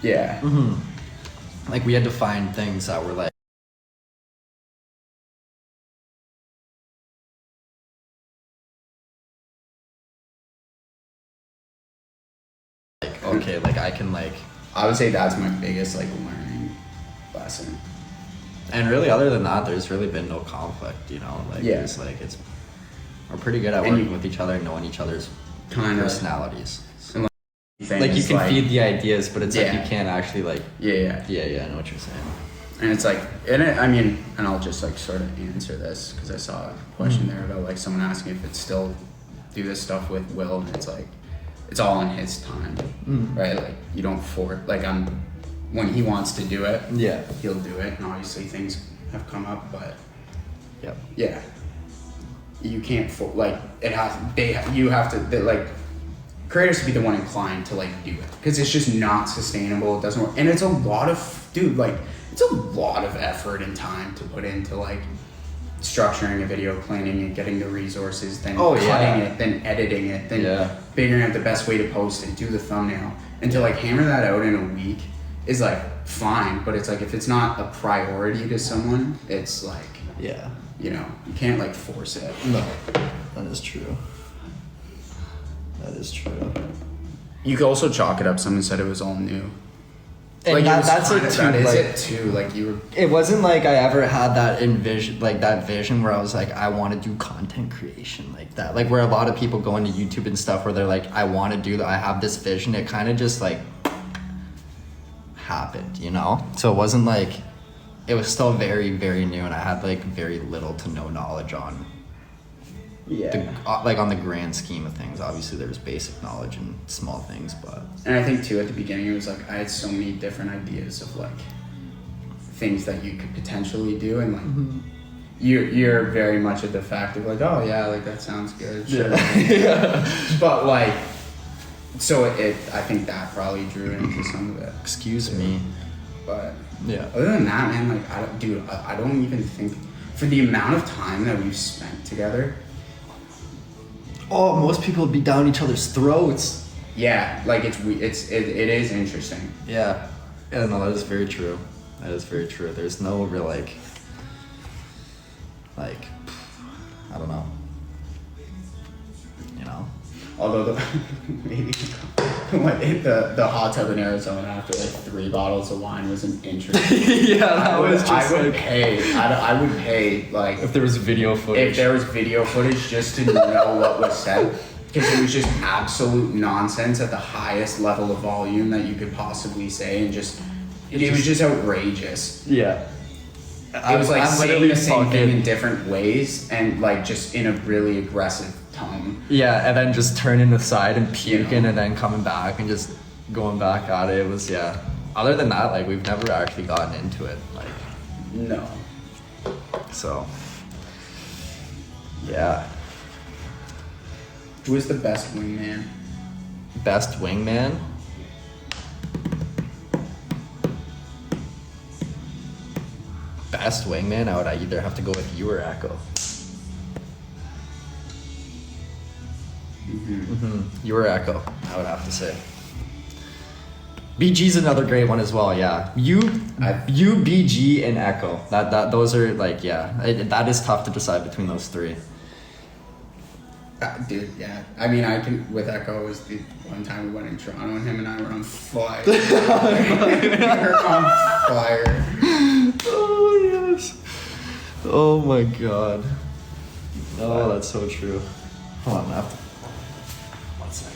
Yeah. Like we had to find things that were like okay, like I can like, I would say that's my biggest like learning lesson. and really other than that, there's really been no conflict, you know, like Yeah. it's like we're pretty good at And working with each other and knowing each other's Kinda. personalities. Things, Like you can feed the ideas, but it's like Yeah. you can't actually like. Yeah. Yeah, I know what you're saying. And it's like, I mean, and I'll just like sort of answer this because I saw a question there about like someone asking if it's still do this stuff with Will, and it's like, it's all in his time, right? Like you don't like when he wants to do it, Yeah. he'll do it, and obviously things have come up, but Yep. yeah, you can't like it has. You have to like creators to be the one inclined to like do it because it's just not sustainable. It doesn't work, and it's a lot of like it's a lot of effort and time to put into like structuring a video, planning it, getting the resources, then cutting it, then editing it, then figuring out the best way to post it, do the thumbnail, and to like hammer that out in a week is like fine, but it's like if it's not a priority to someone, it's like you can't like force it. No, that is true. That is true. You could also chalk it up. Someone said it was all new. And like that's it too. That is like, it too. Like you were. It wasn't like I ever had that that vision where I was like, I want to do content creation like that. Like where a lot of people go into YouTube and stuff where they're like, I want to do that. I have this vision. It kind of just like happened, you know? So it wasn't like, it was still very, very new, and I had like very little to no knowledge on like on the grand scheme of things. Obviously there was basic knowledge and small things, but and I think too at the beginning it was like I had so many different ideas of like things that you could potentially do, and like you're very much at the fact of like, oh yeah, like that sounds good, sure. But like so I think that probably drew into some of it. Excuse me. But yeah, other than that, man, like I don't even think for the amount of time that we've spent together. Oh, most people would be down each other's throats. Yeah, like it is interesting. Yeah, no, that is very true. That is very true. There's no real like I don't know. You know. Although maybe the hot tub in Arizona after like 3 bottles of wine was an interesting. Yeah, that was just I would pay like if there was video footage. If there was video footage just to know what was said, because it was just absolute nonsense at the highest level of volume that you could possibly say, and it was just outrageous. Yeah. It was like saying the same thing in different ways and like just in a really aggressive tone. Yeah, and then just turning aside and puking and then coming back and just going back at it. It was, other than that, like we've never actually gotten into it. Like, no. So, yeah. Who is the best wingman? Best wingman? Best wingman, I would either have to go with you or Echo. You or Echo, I would have to say. BG's another great one as well, yeah. You, BG, and Echo. Those are like, that is tough to decide between those three. Dude, yeah. I mean, with Echo was the one time we went in Toronto and him and I were on fire. We were on fire. Oh, yes. Oh my god. Oh, that's so true. Hold on, now. One sec.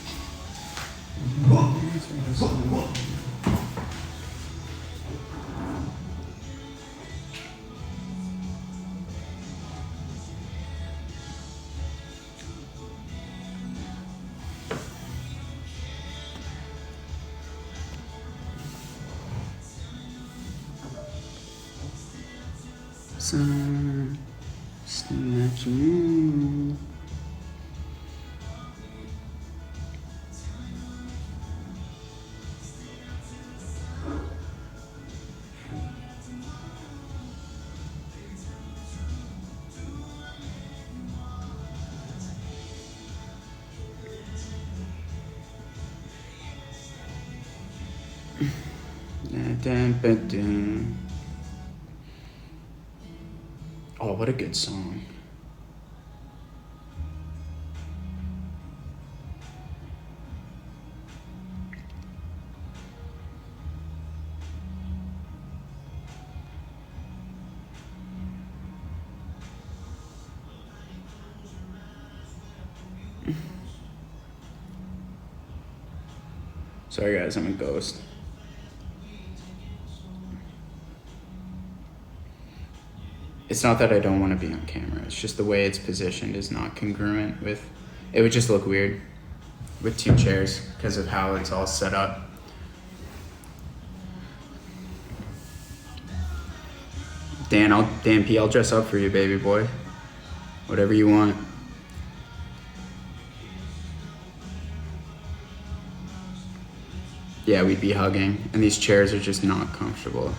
Afternoon. Oh, what a good song. Sorry guys, I'm a ghost. It's not that I don't want to be on camera. It's just the way it's positioned is not congruent with... It would just look weird with 2 chairs because of how it's all set up. Dan P, I'll dress up for you, baby boy. Whatever you want. Yeah, we'd be hugging, and these chairs are just not comfortable,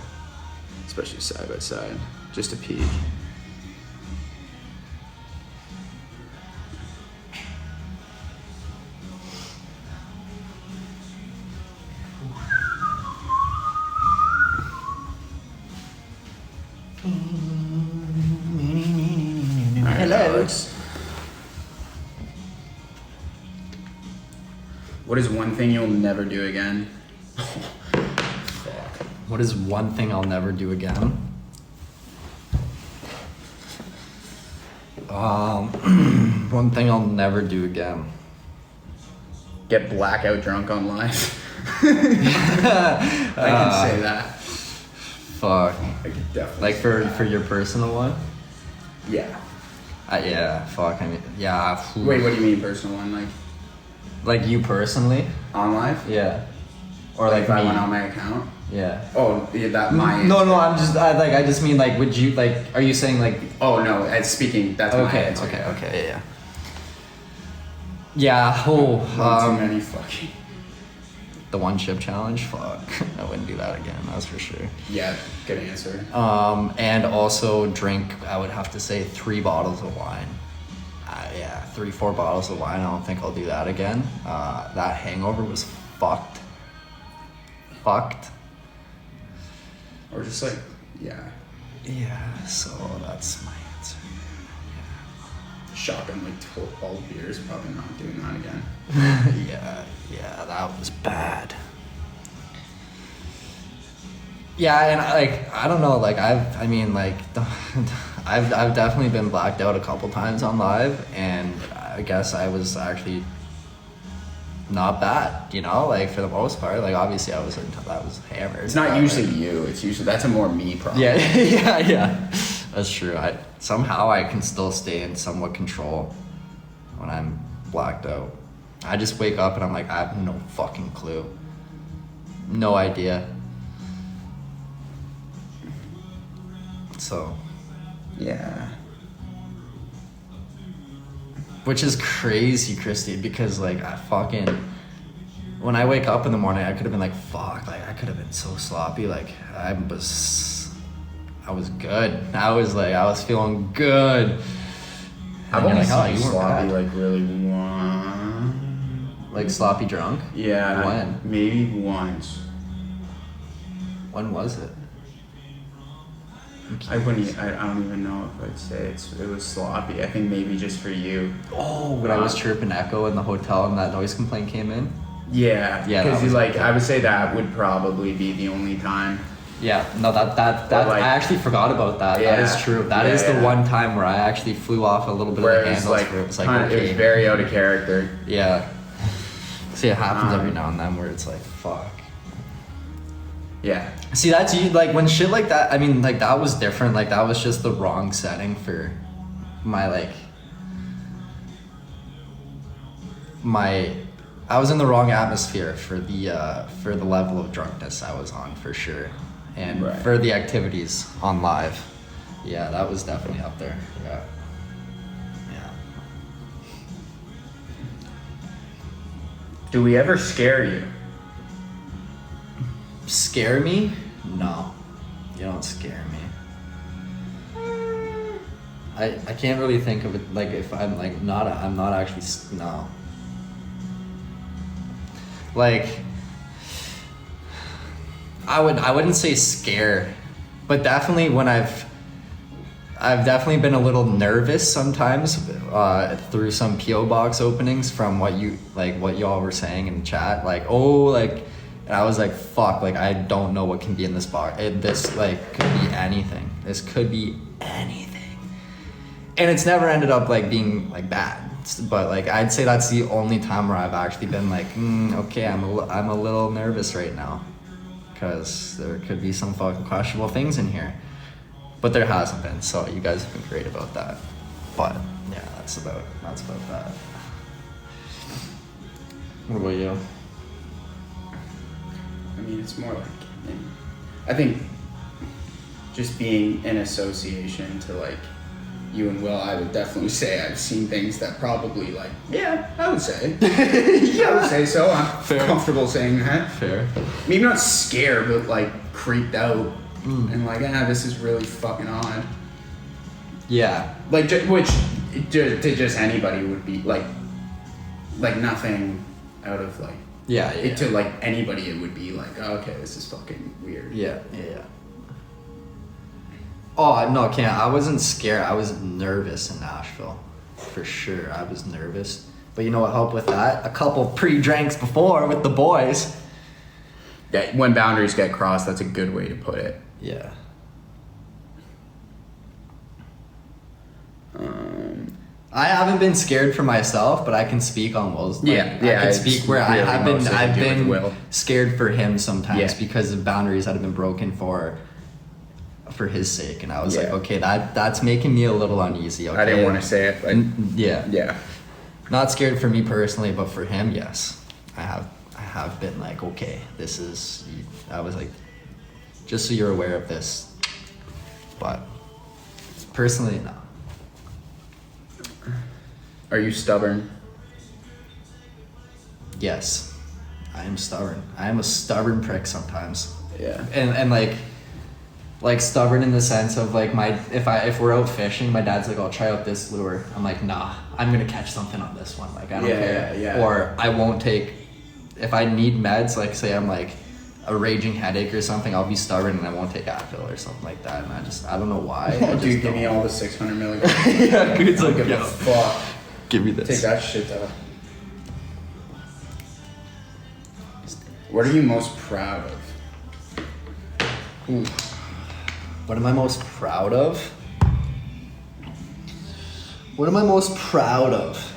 especially side by side. Just a peek. Hello. Alex. What is one thing you'll never do again? What is one thing I'll never do again? One thing I'll never do again. Get blackout drunk on live. I can say that. Fuck. I could definitely. Like say that. for your personal one? Yeah. Yeah. Fuck. I mean, yeah. Wait, what do you mean personal one? Like you personally? On live? Yeah. Or Like like if I me? went on my account? Yeah. Oh, yeah, that my. No, I just mean like, would you like? Are you saying like? Oh no, as speaking, that's my Okay. answer. Okay. Yeah. Yeah. Oh. Too many fucking. The 1 chip challenge. Fuck. I wouldn't do that again. That's for sure. Yeah, good answer. And also drink. I would have to say 3 bottles of wine. Yeah, 3-4 bottles of wine. I don't think I'll do that again. That hangover was fucked. Or just like, yeah, Yeah. So that's my answer. shotgun like 12 beers. Probably not doing that again. Yeah, that was bad. Yeah, and I don't know, I've definitely been blacked out a couple times on live, and I guess I was actually not bad, for the most part. Obviously I was hammered. It's not but, usually you. It's usually that's a more me problem. Yeah. That's true. Somehow I can still stay in somewhat control when I'm blacked out. I just wake up and I'm like, I have no fucking clue. No idea. So. Yeah. Which is crazy, Christy, because when I wake up in the morning, I could have been like, fuck, I could have been so sloppy. I was good. I was feeling good. I've And only you're like, seen you weren't sloppy bad. really one. Sloppy drunk? Yeah. When? Maybe once. When was it? I don't even know if I'd say it was sloppy. I think maybe just for you. Oh, when I was chirping Echo in the hotel and that noise complaint came in? Yeah. Yeah, Because that was okay. I would say that would probably be the only time. Yeah, no, that I actually forgot about that. Yeah, that is true. That is the yeah. one time where I actually flew off a little bit Where of the it was handles. Where it was it okay. was very out of character. Yeah. See, it happens every now and then where it's like, fuck. Yeah. See, that's you, when shit like that, that was different. That was just the wrong setting for my, I was in the wrong atmosphere for the level of drunkenness I was on, for sure. And Right. for the activities on live. Yeah, that was definitely up there. Yeah. Do we ever scare you? Scare me? No. You don't scare me. I can't really think of it, if I'm I'm not actually, no. I wouldn't say scare, but definitely when I've definitely been a little nervous sometimes through some PO box openings from what y'all were saying in chat, like, and I was like, fuck, like I don't know what can be in this box. This like could be anything. This could be anything, and it's never ended up like being like bad. But like I'd say that's the only time where I've actually been like, okay, I'm a little nervous right now, because there could be some fucking questionable things in here. But there hasn't been, so you guys have been great about that. But yeah, that's about that. What about you? I mean, it's more like, I think just being in association to like you and Will, I would definitely say I've seen things that probably like, yeah, I would say. I would say so. I'm comfortable saying that. Fair. Maybe not scared, but like creeped out. And like, this is really fucking odd. Yeah. Like, which to just anybody would be like nothing out of like. Yeah. To like anybody, it would be like, oh, okay, this is fucking weird. Yeah. Oh no, can't. I wasn't scared. I was nervous in Nashville, for sure. I was nervous, but you know what helped with that? A couple pre-drinks before with the boys. Yeah, when boundaries get crossed, that's a good way to put it. Yeah. I haven't been scared for myself, but I can speak on Will's. Like, I can speak where really I've been scared for him sometimes because of boundaries that have been broken for his sake, and I was like, okay, that's making me a little uneasy. Okay? I didn't want to say it, but yeah. Not scared for me personally, but for him, yes, I have been like, okay, this is. I was like, just so you're aware of this, but personally, no. Are you stubborn? Yes, I am stubborn. I am a stubborn prick sometimes. Yeah. And like stubborn in the sense of like if we're out fishing, my dad's like, I'll try out this lure. I'm like, nah, I'm gonna catch something on this one. Like I don't care. Yeah. Or I won't take, if I need meds, like say I'm like a raging headache or something, I'll be stubborn and I won't take Advil or something like that. And I don't know why. Dude, give me all the 600 milligrams. Yeah, dude's like, give a fuck. Give me this. Take that shit out. What are you most proud of? Ooh. What am I most proud of? What am I most proud of?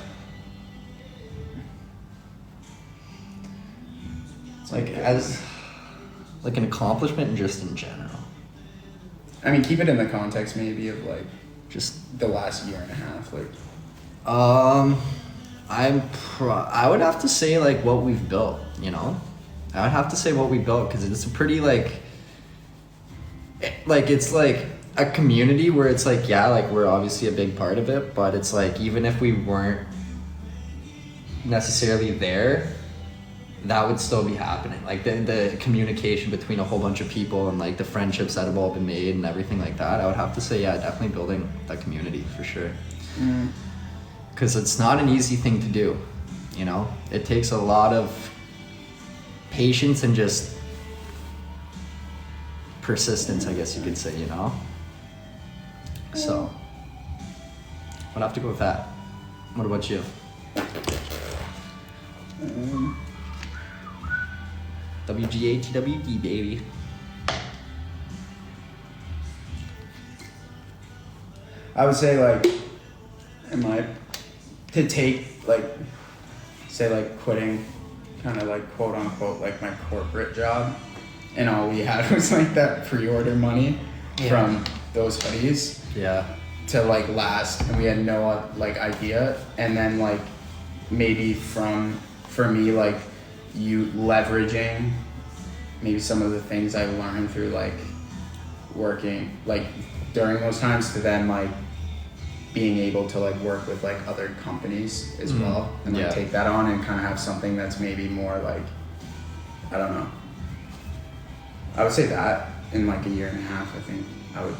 Like as like an accomplishment just in general. I mean, keep it in the context maybe of like just the last year and a half, like. I would have to say like what we've built, you know? I would have to say what we built because it's a pretty like it's like a community where it's like, yeah, like we're obviously a big part of it, but it's like even if we weren't necessarily there, that would still be happening. Like the communication between a whole bunch of people and like the friendships that have all been made and everything like that, I would have to say, yeah, definitely building that community for sure. Because it's not an easy thing to do, you know? It takes a lot of patience and just persistence, I guess you could say, you know? So, I'd have to go with that. What about you? WGATWD, baby. I would say like, to take like, say like quitting kind of like quote unquote like my corporate job and all we had was like that pre-order money from those hoodies to like last, and we had no like idea, and then like maybe for me like you leveraging maybe some of the things I learned through like working like during those times to then like being able to like work with like other companies as well and like take that on and kind of have something that's maybe more like, I don't know. I would say that in like a year and a half, I think I would,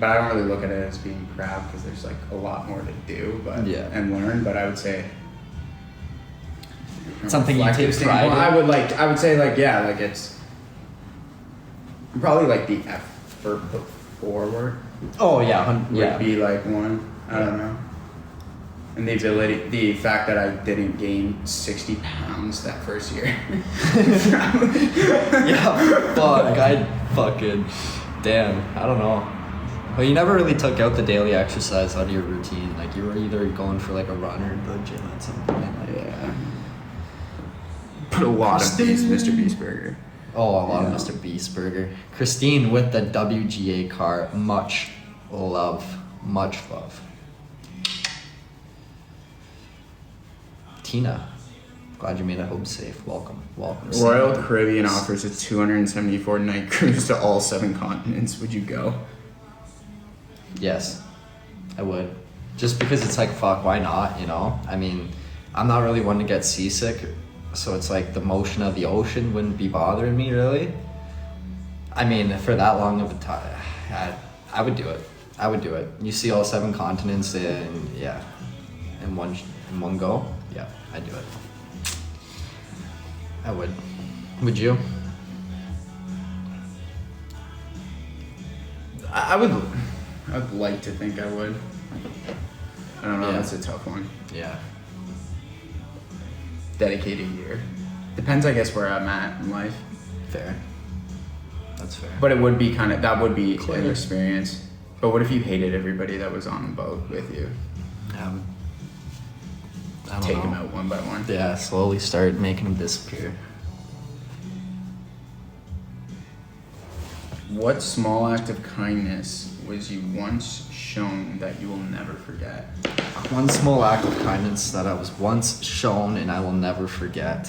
but I don't really look at it as being proud because there's like a lot more to do and learn, but I would say something you take pride in. I would say like, yeah, like it's Probably like the effort put forward Oh yeah, would be like one. I don't know. And the fact that I didn't gain 60 pounds that first year. Yeah, fuck, I fucking, damn, I don't know. But you never really took out the daily exercise out of your routine. Like, you were either going for like a run or the gym at some point. Like, Yeah. Put a lot of Mr. Beast burger. oh, a lot Yeah. of Mr. Beast burger. Christine with the WGA car, much love, much love. Tina, glad you made it home safe. Welcome. Royal Caribbean offers a 274 night cruise to all 7 continents. Would you go? Yes, I would. Just because it's like, fuck, why not, you know? I mean, I'm not really one to get seasick, so it's like the motion of the ocean wouldn't be bothering me, really. I mean, for that long of a time, I would do it. I would do it. You see all 7 continents in one go? Yeah, I'd do it. I would. Would you? I would. I'd like to think I would. I don't know. Yeah. That's a tough one. Yeah. Dedicate a year. Depends, I guess, where I'm at in life. Fair. That's fair. But it would be that would be Clear. an experience. But what if you hated everybody that was on the boat with you? I don't Take know. them out one by one. Yeah, slowly start making them disappear. What small act of kindness was you once shown that you will never forget? One small act of kindness that I was once shown and I will never forget.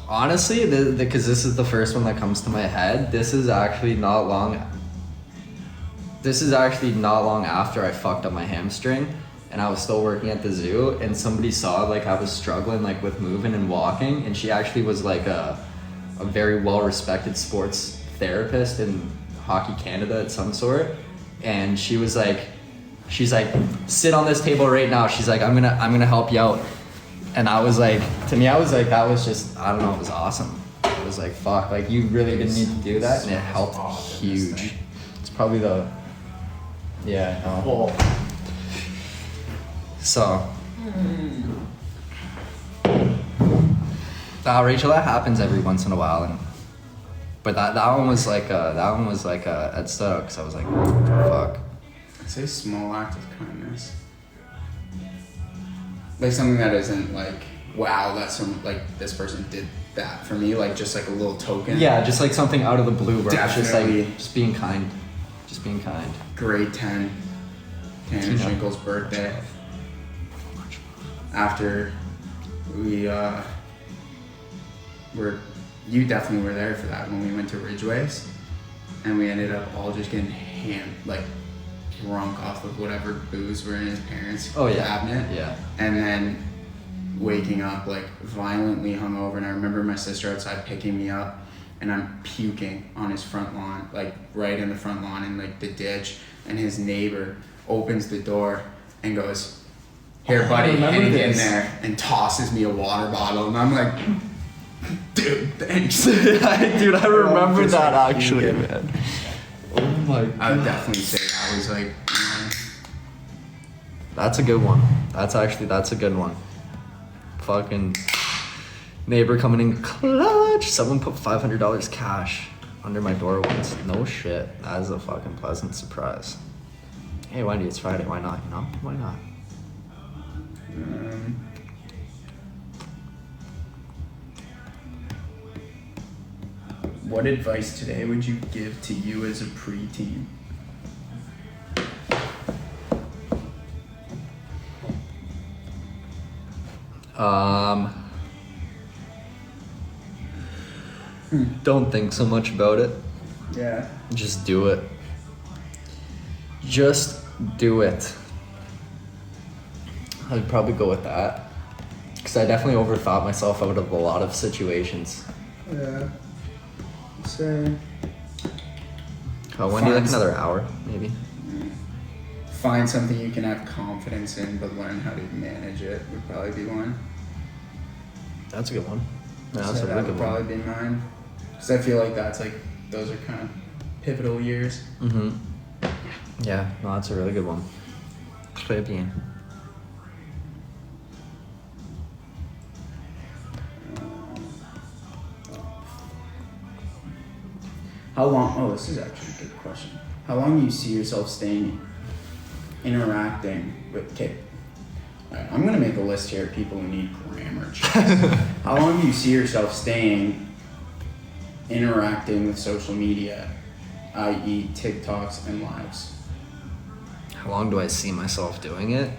Honestly, because this is the first one that comes to my head. This is actually not long after I fucked up my hamstring, and I was still working at the zoo, and somebody saw like I was struggling like with moving and walking, and she actually was like a very well respected sports therapist in Hockey Canada at some sort, and she's like, sit on this table right now. She's like, I'm gonna help you out. And I was like, to me, I was like, that was just, I don't know, it was awesome. It was like, fuck, like you really didn't need to do that, and it helped huge. It's probably the, yeah, no. So, Rachel, that happens every once in a while, but that one was like it stood out because I was like, fuck. I'd say small act of kindness. Like something that isn't like, wow, this person did that for me. Like just like a little token. Yeah, just like something out of the blue where it's just Definitely. like, just being kind. Just being kind. Grade 10, Tanner Tina. Schenkel's birthday. After we you definitely were there for that when we went to Ridgeways, and we ended up all just getting drunk off of whatever booze were in his parents' cabinet. Yeah. And then waking up like violently hungover, and I remember my sister outside picking me up, and I'm puking on his front lawn, like right in the front lawn in like the ditch, and his neighbor opens the door and goes, "Here, buddy," I remember and in this. there and tosses me a water bottle, and I'm like, dude, thanks. Dude, I remember Just, that like, actually, puking. man. Oh my god. I would definitely say I was like, That's a good one. That's a good one. Fucking neighbor coming in clutch. Someone put $500 cash under my door once. No shit. That is a fucking pleasant surprise. Hey Wendy, it's Friday. Why not? You know? Why not? what advice today would you give to you as a preteen? Don't think so much about it. Yeah. Just do it. Just do it. I'd probably go with that. Because I definitely overthought myself out of a lot of situations. Yeah. Same. Oh, when do you like another hour, maybe? Find something you can have confidence in, but learn how to manage it would probably be one. That's a good one. Yeah, So that's a that really would good one. probably be mine. Because I feel like that's like, those are kind of pivotal years. Mm-hmm. Yeah, no, that's a really good one. Très bien. How long? Oh, this is actually a good question. How long do you see yourself staying, interacting with? Okay, all right, I'm gonna make a list here of people who need grammar checks. How long do you see yourself staying, interacting with social media, i.e., TikToks and lives? How long do I see myself doing it?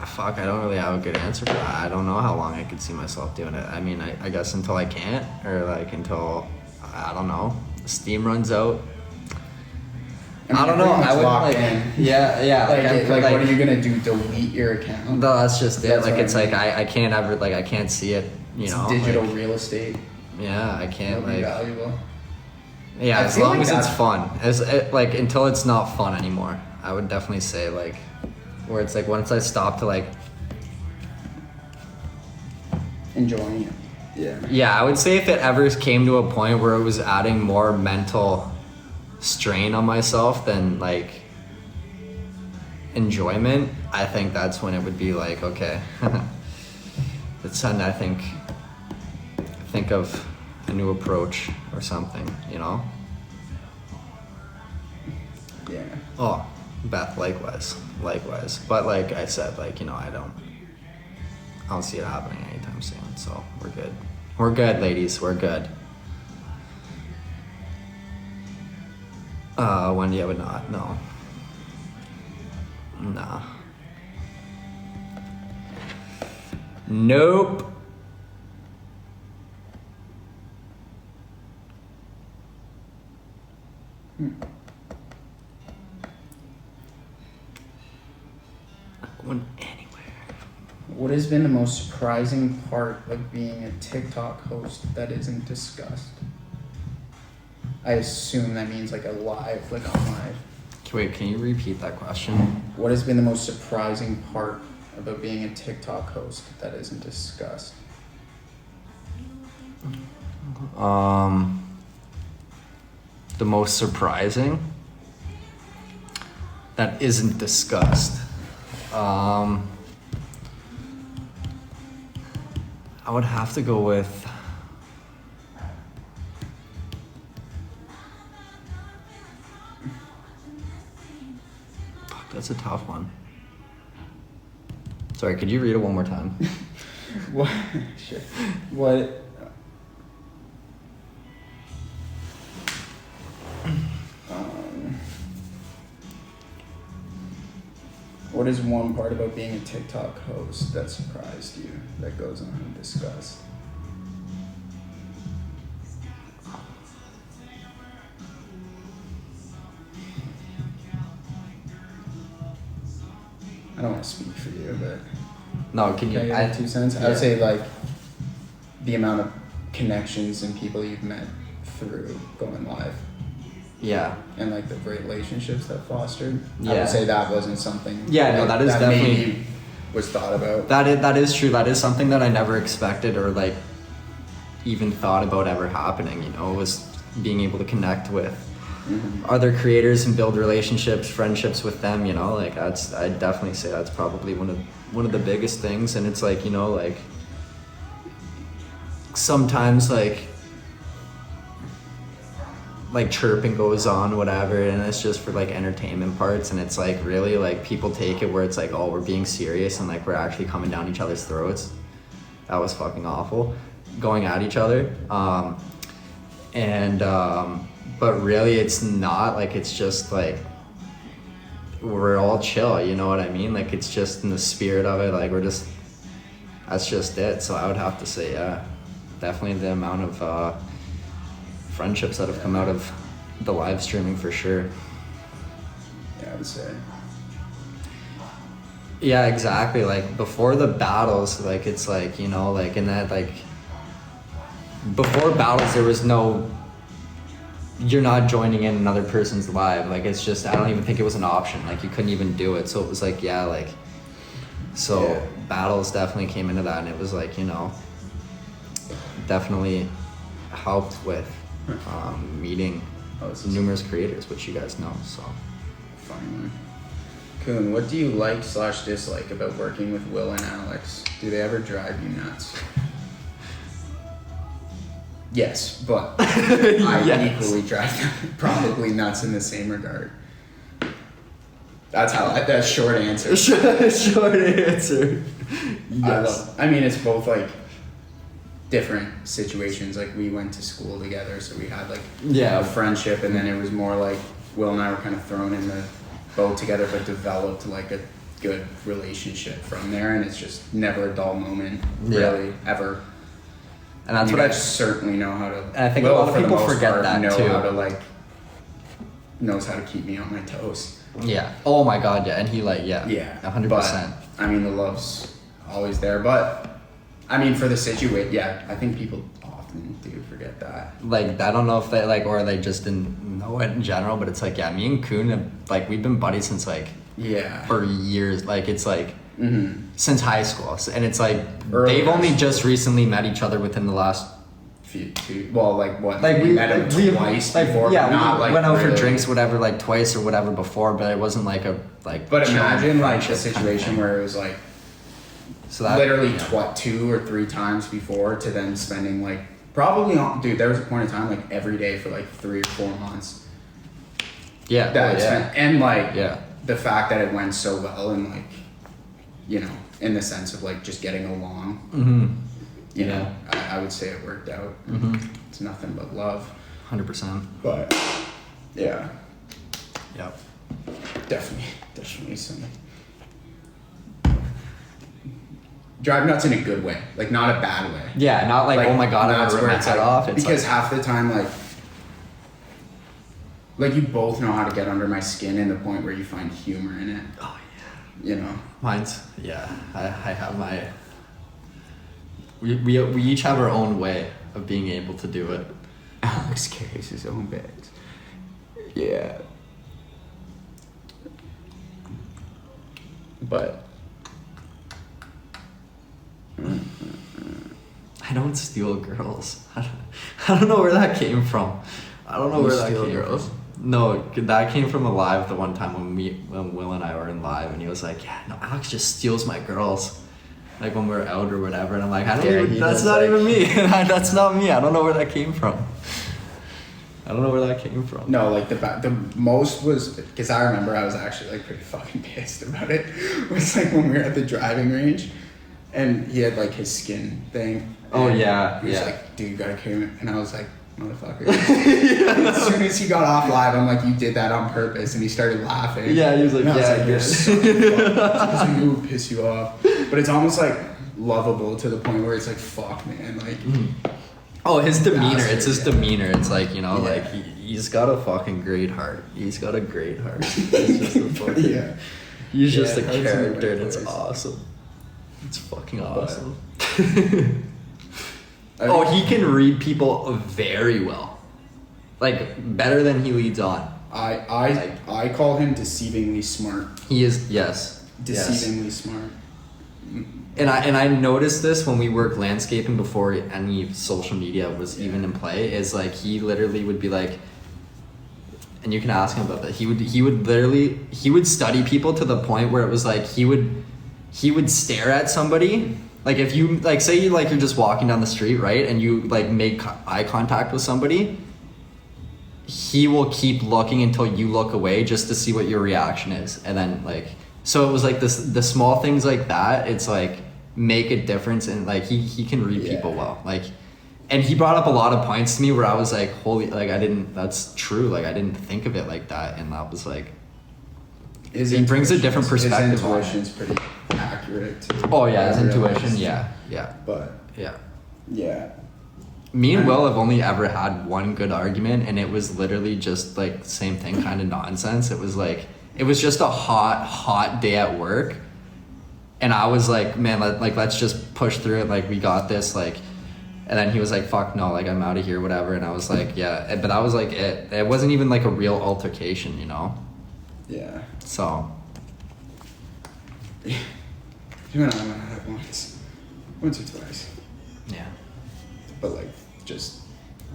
Fuck, I don't really have a good answer for that. I don't know how long I could see myself doing it. I mean, I guess until I can't, or like until, I don't know, steam runs out. I don't know. I would like, yeah. Like, what are you gonna do? Delete your account? No, that's just it. That's Like, what it's I like mean. I can't ever, like, I can't see it. You It's know, digital like, real estate. yeah, I can't It'll be like. valuable. Yeah, I as feel long like as it's that- fun. Like until it's not fun anymore. I would definitely say like, where it's like once I stop to like. Enjoying it. Yeah. Yeah, I would say if it ever came to a point where it was adding more mental strain on myself than like enjoyment, I think that's when it would be like, okay, it's time I think of a new approach or something, you know? Yeah. Oh, Beth, likewise. But like I said, like, you know, I don't see it happening anytime soon, so we're good. We're good, ladies, we're good. Wendy, I would not, no. Nah. Nope. Not going anywhere. What has been the most surprising part of being a TikTok host that isn't discussed? I assume that means like a live, like on live. Wait, can you repeat that question? What has been the most surprising part about being a TikTok host that isn't discussed? The most surprising that isn't discussed. I would have to go with fuck, that's a tough one. Sorry, could you read it one more time? What? Sure. What? What is one part about being a TikTok host that surprised you that goes undiscussed? I don't want to speak for you, but No, can you? can I give 2 cents? I yeah. would say like the amount of connections and people you've met through going live. Yeah. And like the relationships that fostered. I Yeah. would say that wasn't something. Yeah, no, that is definitely- maybe was thought about. That is true. That is something that I never expected or like even thought about ever happening, you know, was being able to connect with other creators and build relationships, friendships with them, you know, like I'd definitely say that's probably one of the biggest things. And it's like, you know, like sometimes like chirping goes on, whatever, and it's just for like entertainment parts, and it's like really like people take it where it's like, oh, we're being serious and like we're actually coming down each other's throats. That was fucking awful, going at each other. But really it's not, like it's just like we're all chill, you know what I mean? Like it's just in the spirit of it, like that's just it. So I would have to say, yeah, definitely the amount of friendships that have come out of the live streaming for sure. Yeah, I would say. Yeah, exactly. Like before the battles, like it's like, you know, like in that like before battles there was no, you're not joining in another person's live. Like it's just, I don't even think it was an option. Like you couldn't even do it. So it was like, yeah, like, so Yeah. battles definitely came into that, and it was like, you know, definitely helped with meeting Oh, this is numerous creators, which you guys know. So Finally. Kuhn, what do you like / dislike about working with Will and Alex? Do they ever drive you nuts? Yes, but I Yes. equally drive them probably nuts in the same regard. That's short answer. short answer. I mean, it's both like different situations. Like we went to school together, so we had like Yeah. a friendship, and then it was more like Will and I were kind of thrown in the boat together, but developed like a good relationship from there. And it's just never a dull moment, Yeah. really, ever. And that's you what guys certainly know how to. And I think a Will, lot of for the people most forget part, that, know too. how to like knows how to keep me on my toes. Yeah. Oh my god, yeah. And he like, yeah. Yeah, 100%. But, I mean, the love's always there, but I mean, for the situation, yeah, I think people often do forget that. Like, I don't know if they like, or they just didn't know it in general, but it's like, yeah, me and Kuhn have, like, we've been buddies since like, Yeah. for years. Like, it's like, Mm-hmm. since high school. And it's like, Early they've high only school. just recently met each other within the last, Like what? like we met him twice before, yeah, but not we like went out for really. drinks, whatever, like twice or whatever before, but it wasn't like a, like. But chill imagine like a friendship kind of situation thing. where it was like So that, literally yeah. 2 or 3 times before to then spending like probably dude, there was a point in time like every day for like 3 or 4 months. Yeah. That oh, yeah. and like Yeah. the fact that it went so well and like, you know, in the sense of like just getting along, Mm-hmm. you Yeah. know, I would say it worked out. Mm-hmm. It's nothing but love. 100%. But yeah, Yep. definitely some drive nuts in a good way, like not a bad way. Yeah, not like, oh my god, I'm nuts gonna rip where my it's head like- off. It's because like, half the time like you both know how to get under my skin in the point where you find humor in it, oh you know. mine's, yeah, I have my, we each have our own way of being able to do it. Alex carries his own bags. Yeah. But I don't steal girls. I don't know where that came from. I don't know You where that steal came girls? from. No, that came from a live the one time when Will and I were in live, and he was like, yeah, no, Alex just steals my girls. Like when we're out or whatever, and I'm like, I don't Yeah, even, he that's does, not like- even me. That's not me. I don't know where that came from. I don't know where that came from. no, like the most was because I remember I was actually like pretty fucking pissed about it. It was like when we were at the driving range, and he had like his skin thing. Oh, and yeah, he was yeah. like, dude, you gotta carry me, and I was like, motherfucker. As soon as he got off live, I'm like, you did that on purpose, and he started laughing. Yeah, he was like, And I yeah, you're yeah. such a fuck. Because I knew it would piss you off, but it's almost like lovable to the point where it's like, fuck, man, like. Oh, his demeanor. Bastard, It's his yeah. demeanor. It's like, you know, Yeah. like he's got a fucking great heart. He's got a great heart. He's just a fucking, Yeah. He's just Yeah, a heart's in the character, right and it's place. awesome. It's fucking But- awesome. I Oh, mean, he can read people very well. Like better than he leads on. I call him deceivingly smart. He is, yes. Yes. Deceivingly smart. And I noticed this when we worked landscaping before any social media was even in play, is like he literally would be like, and you can ask him about that. He would study people to the point where it was like he would stare at somebody. Like if you like say you like you're just walking down the street, right, and you like make eye contact with somebody, he will keep looking until you look away just to see what your reaction is, and then like so it was like the small things like that. It's like make a difference, and like he can read Yeah. people well, like. And he brought up a lot of points to me where I was like, holy, like that's true. Like I didn't think of it like that. And that was like, He brings a different perspective His on it. intuition's pretty accurate too. oh yeah, his I intuition. realized. Yeah. But Yeah. yeah. Me and Will have only ever had one good argument, and it was literally just like same thing, kind of nonsense. It was like, it was just a hot day at work. And I was like, man, let's just push through it. Like, we got this. Like, and then he was like, fuck no, like, I'm out of here, whatever. And I was like, yeah. But that was like it. It wasn't even like a real altercation, you know? Yeah. So. You and I went at it once or twice. Yeah. But like, just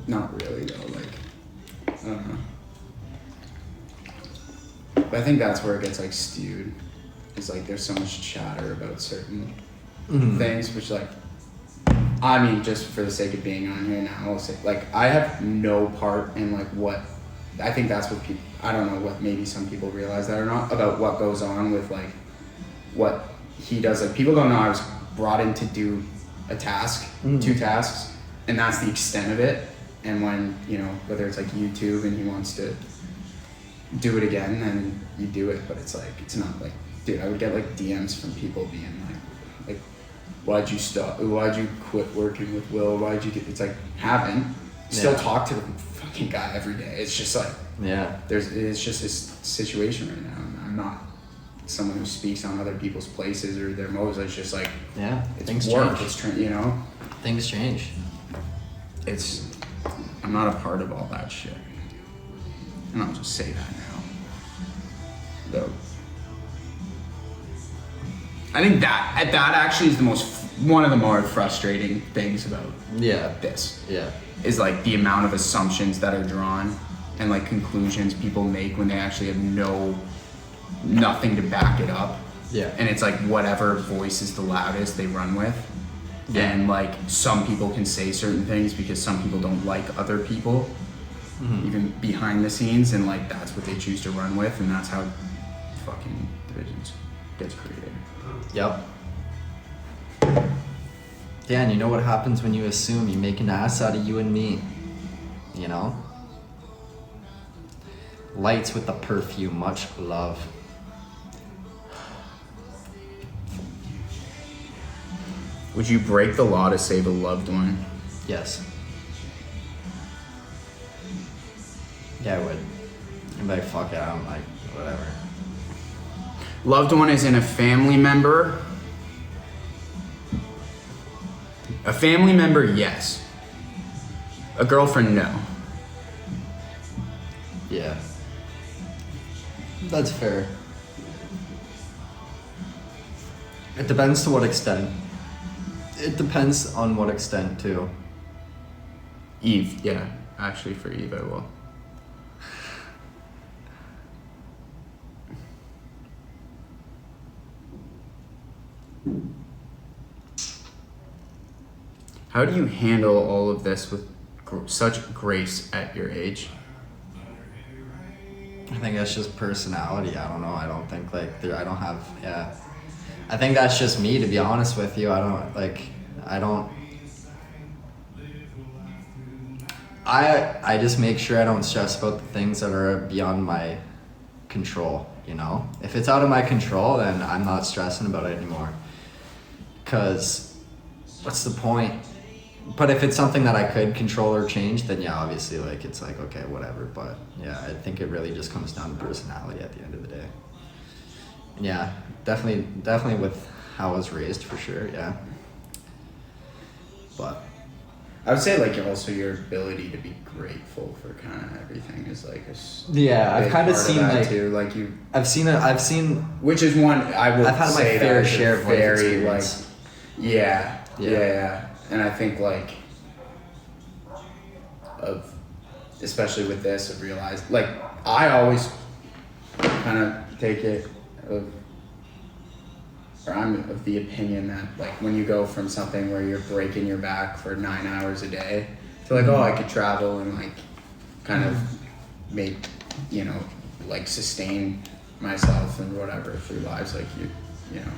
not really though. Like, I don't know. But I think that's where it gets like stewed. Is like there's so much chatter about certain things, which like, I mean, just for the sake of being on here now, I'll say like I have no part in like what. I think that's what people. I don't know what maybe some people realize that or not about what goes on with like what he does. Like people don't know I was brought in to do a task, 2 tasks, and that's the extent of it. And when, you know, whether it's like YouTube and he wants to do it again, then you do it. But it's like, it's not like, dude, I would get like DMs from people being like, why'd you stop? Why'd you quit working with Will? Why'd you get, it's like, haven't. Still talk to the fucking guy every day. It's just like, it's just this situation right now. And I'm not someone who speaks on other people's places or their motives. It's just like, it's things work. change. It's you know, Things change. I'm not a part of all that shit. And I'll just say that now. Though. I think that actually is one of the more frustrating things about this. Yeah. Is like the amount of assumptions that are drawn and like conclusions people make when they actually have nothing to back it up. Yeah. And it's like whatever voice is the loudest they run with. Yeah. And like some people can say certain things because some people don't like other people, even behind the scenes, and like that's what they choose to run with, and that's how fucking divisions gets created. Yep. Dan, you know what happens when you assume you make an ass out of you and me? You know? Lights with the perfume, much love. Would you break the law to save a loved one? Yes. Yeah, I would. I'd be like, fuck it, I'm like, whatever. Loved one is in a family member. A family member, yes. A girlfriend, no. Yeah. That's fair. It depends to what extent. It depends on what extent, too. Eve, yeah. Actually, for Eve, I will. How do you handle all of this with such grace at your age? I think that's just personality. I don't know. I don't think I don't have, I think that's just me, to be honest with you. I just make sure I don't stress about the things that are beyond my control, you know? If it's out of my control, then I'm not stressing about it anymore. Because what's the point? But if it's something that I could control or change, then yeah, obviously, like, it's like, okay, whatever. But yeah, I think it really just comes down to personality at the end of the day. And yeah, definitely with how I was raised, for sure, yeah. But I would say, like, also your ability to be grateful for kind of everything is like I've kind of seen that like too. Like I've seen which is one I will. I've had my say fair that share of life very like experience. yeah, and I think like of especially with this, I've realized like I always kind of take it of. Or I'm of the opinion that like when you go from something where you're breaking your back for 9 hours a day to like, oh, I could travel and like kind of make, you know, like sustain myself and whatever through lives, like you know,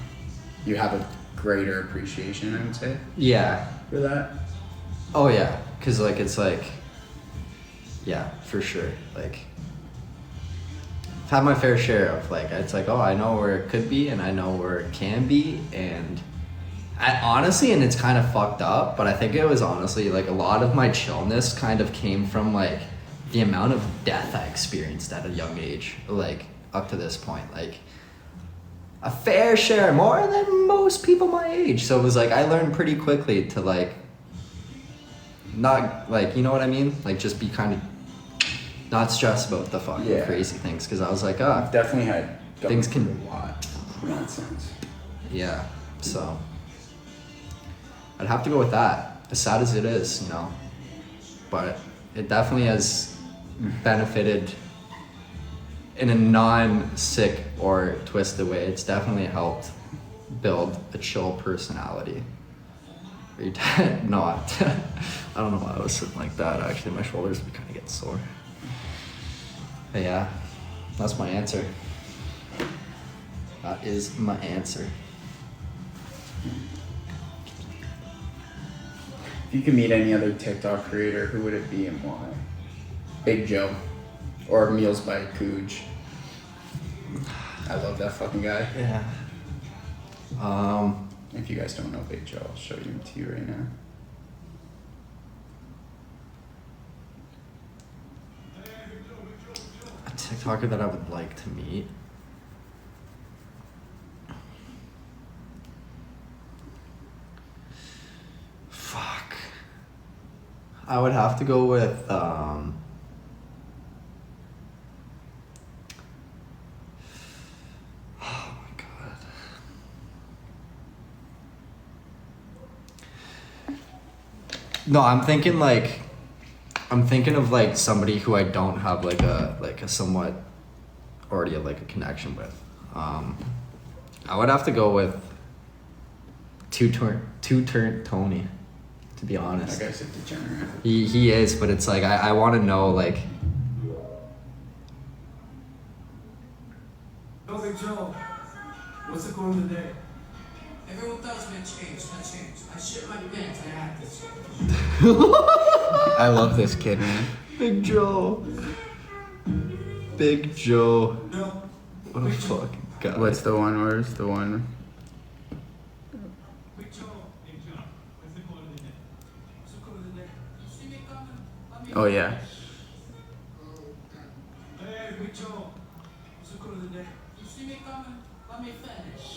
you have a greater appreciation, I would say. Yeah. For that. Oh yeah, cause like it's like, yeah, for sure. Like, I've had my fair share of like, it's like, oh, I know where it could be and I know where it can be, and I honestly, and it's kind of fucked up, but I think it was honestly like a lot of my chillness kind of came from like the amount of death I experienced at a young age, like up to this point. Like a fair share more than most people my age. So it was like I learned pretty quickly to like not like, you know what I mean? Like just be kind of not stress about the fucking crazy things, because I was like, I've definitely had things can a lot in that sense. Yeah, so I'd have to go with that. As sad as it is, you know, but it definitely has benefited in a non-sick or twisted way. It's definitely helped build a chill personality. Not. I don't know why I was sitting like that. Actually, my shoulders would kind of get sore. But yeah, that's my answer. That is my answer. If you could meet any other TikTok creator, who would it be and why? Big Joe. Or Meals by Cooge. I love that fucking guy. Yeah. If you guys don't know Big Joe, I'll show you to you right now. A TikToker that I would like to meet. Fuck. I would have to go with oh my god. No, I'm thinking of like somebody who I don't have like a somewhat already like a connection with. I would have to go with two-turn Tony, to be honest. That guy's a degenerate. He is, but it's like I want to know like. Oh, Big Joe, what's the going today? Everyone tells me I changed. I shit my pants. I had this. I love this kid, man. Big Joe. Big Joe. No. What a fucking guy. What's the one? Where's the one? Big Joe. Big Joe, what's the going today? What's the going today? You see me coming? Let me Oh, yeah. Hey, Big Joe, what's the going today? You see me coming? Let me finish.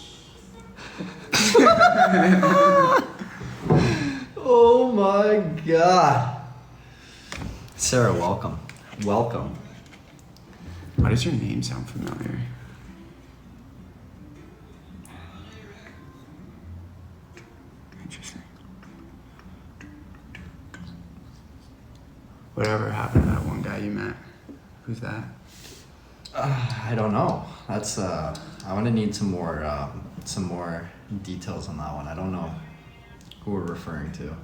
Oh my god. Sarah, welcome. Welcome. Why does your name sound familiar? Interesting. Whatever happened to that one guy you met? Who's that? I don't know. That's I want to need some more details on that one. I don't know who we're referring to.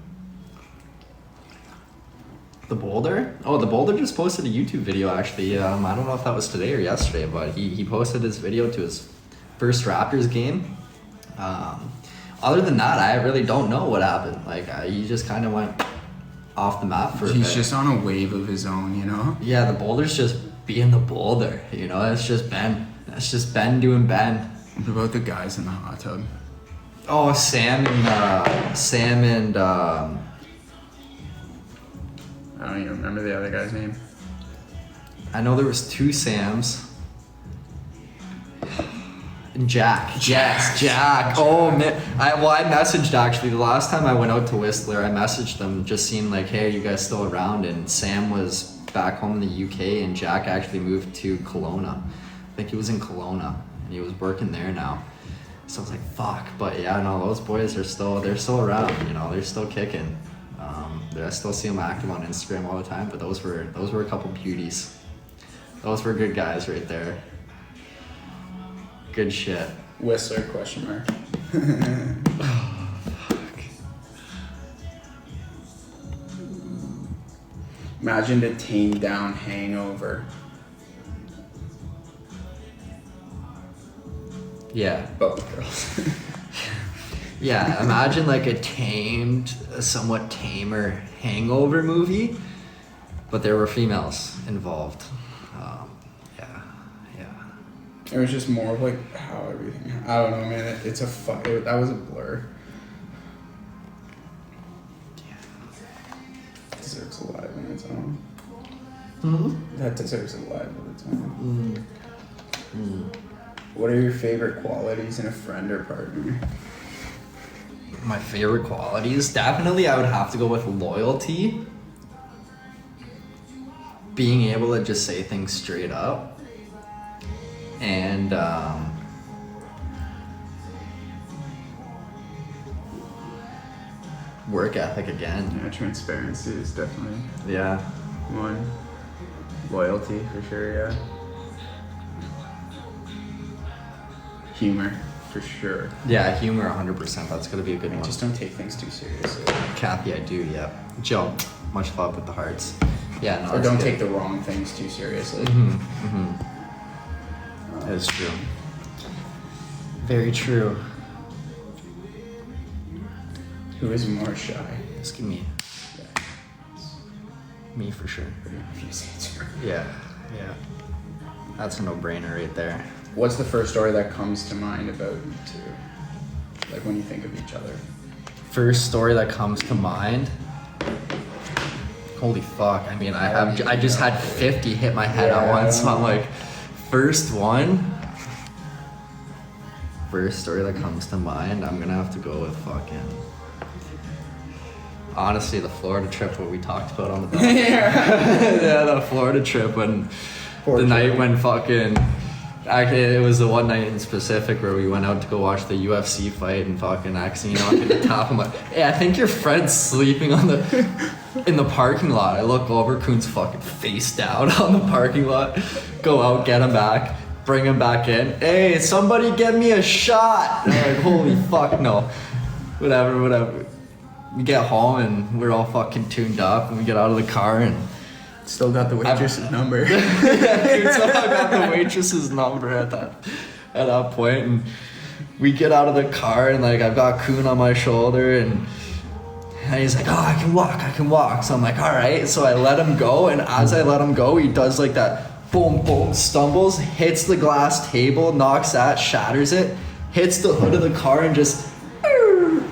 The Boulder? Oh, the Boulder just posted a YouTube video actually. I don't know if that was today or yesterday, but he posted this video to his first Raptors game. Other than that, I really don't know what happened. Like he just kind of went off the map for a He's bit. just on a wave of his own, you know? Yeah, the Boulder's just being the Boulder, you know? It's just Ben. It's just Ben doing Ben. What about the guys in the hot tub? Oh, Sam and I don't even remember the other guy's name. I know there was two Sams. And Jack. Jack. Oh man. I messaged actually the last time I went out to Whistler. I messaged them just seeing like, hey, are you guys still around? And Sam was back home in the UK, and Jack actually moved to Kelowna. I think he was in Kelowna, and he was working there now. So I was like, fuck. But yeah, no, those boys are they're still around. You know, they're still kicking. I still see them active on Instagram all the time. But those were a couple beauties. Those were good guys right there. Good shit. Whistler, question mark. Imagine the tamed down hangover. Yeah. But with girls. Yeah, imagine like a somewhat tamer hangover movie, but there were females involved. It was just more of like how everything. I don't know, man. That was a blur. Deserves a live on its own. Mm-hmm. That deserves a live on its own. What are your favorite qualities in a friend or partner? My favorite qualities, definitely I would have to go with loyalty. Being able to just say things straight up. And work ethic again. Yeah, transparency is definitely Yeah. one. Loyalty for sure, yeah. Humor for sure. Yeah, humor 100%. That's gonna be a good one. Just don't take things too seriously. Kathy, I do, yeah. Joe, much love with the hearts. Yeah, no. Or that's don't good. take the wrong things too seriously. That is true. Very true. Who is more shy? Just give me Yeah. me for sure. Pretty obvious answer. Yeah, yeah. That's a no-brainer right there. What's the first story that comes to mind about you two? Like when you think of each other? First story that comes to mind. Holy fuck! I mean, I just had 50 hit my head at once. So I'm like, first one. First story that comes to mind. I'm gonna have to go with fucking. Honestly, the Florida trip what we talked about on the yeah, the Florida trip when Poor the night Joey. when fucking. Actually, it was the one night in specific where we went out to go watch the UFC fight and fucking accidentally knocked at the top. I'm like, hey, I think your friend's sleeping on in the parking lot. I look over, Kuhn's fucking face down on the parking lot. Go out, get him back, bring him back in. Hey, somebody get me a shot. And I'm like, holy fuck, no. Whatever. We get home and we're all fucking tuned up and we get out of the car and Still got the waitress's number. dude, so I got the waitress's number at that point, and we get out of the car, and like I've got Kuhn on my shoulder, and he's like, "Oh, I can walk." So I'm like, "All right." So I let him go, and as I let him go, he does like that, boom, stumbles, hits the glass table, knocks that, shatters it, hits the hood of the car, and just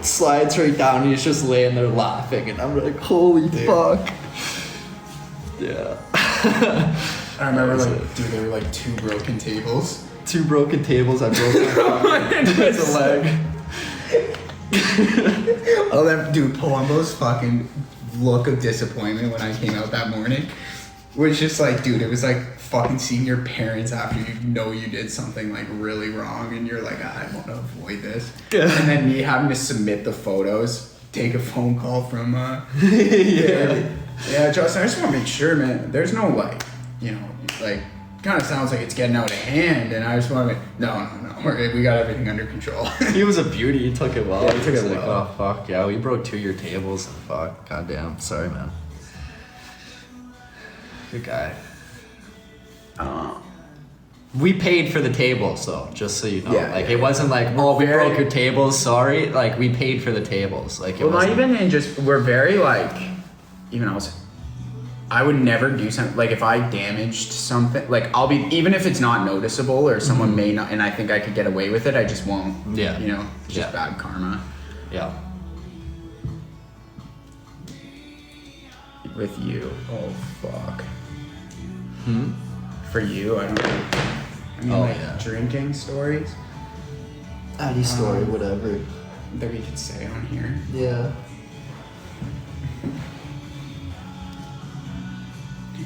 slides right down. And he's just laying there laughing, and I'm like, "Holy fuck." Yeah. I remember like, dude, there were like 2 broken tables. 2 broken tables. I broke my leg. Oh, that dude, Palumbo's fucking look of disappointment when I came out that morning was just like, dude, it was like fucking seeing your parents after you know you did something like really wrong, and you're like, I want to avoid this. And then me having to submit the photos, take a phone call from yeah, Justin, I just want to make sure, man, there's no like, you know, like, kind of sounds like it's getting out of hand, and I just want to make, no, we got everything under control. He was a beauty. He took it well. Yeah, he took was it like, well. oh fuck yeah, we broke 2 of your tables. Fuck, goddamn. Sorry, man. Good guy. We paid for the tables though, just so you know. Yeah, like yeah, it wasn't like, oh, we Very- broke your tables. Sorry. Like we paid for the tables. Like it Well, not wasn't. even in just, we're very like, even I would never do something, like if I damaged something, like I'll be, even if it's not noticeable or someone may not, and I think I could get away with it, I just won't. Yeah. You know, it's just Yeah. bad karma. Yeah. With you, oh fuck. Hmm. For you, I don't know. I mean, Oh, like yeah. drinking stories Addy story, whatever. that we could say on here. Yeah.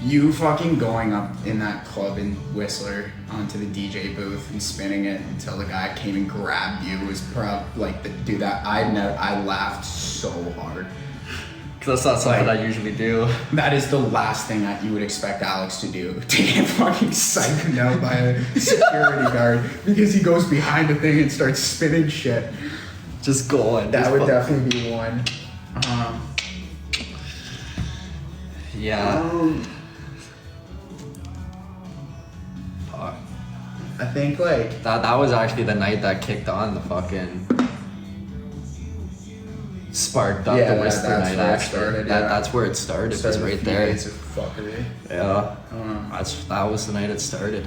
You fucking going up in that club in Whistler onto the DJ booth and spinning it until the guy came and grabbed you was probably like the dude that I laughed so hard. Cause that's not something Like- I usually do. That is the last thing that you would expect Alex to do, to get fucking psyched out by a security guard because he goes behind the thing and starts spinning shit. Just going. That just would fuck- definitely be one. Yeah. Fuck. I think like That was actually the night that kicked on the fucking sparked up Yeah, the Whistler that's night. where it Actually, started, yeah. That's where it started. It was started right a few there. days of fuckery. Yeah, that was the night it started.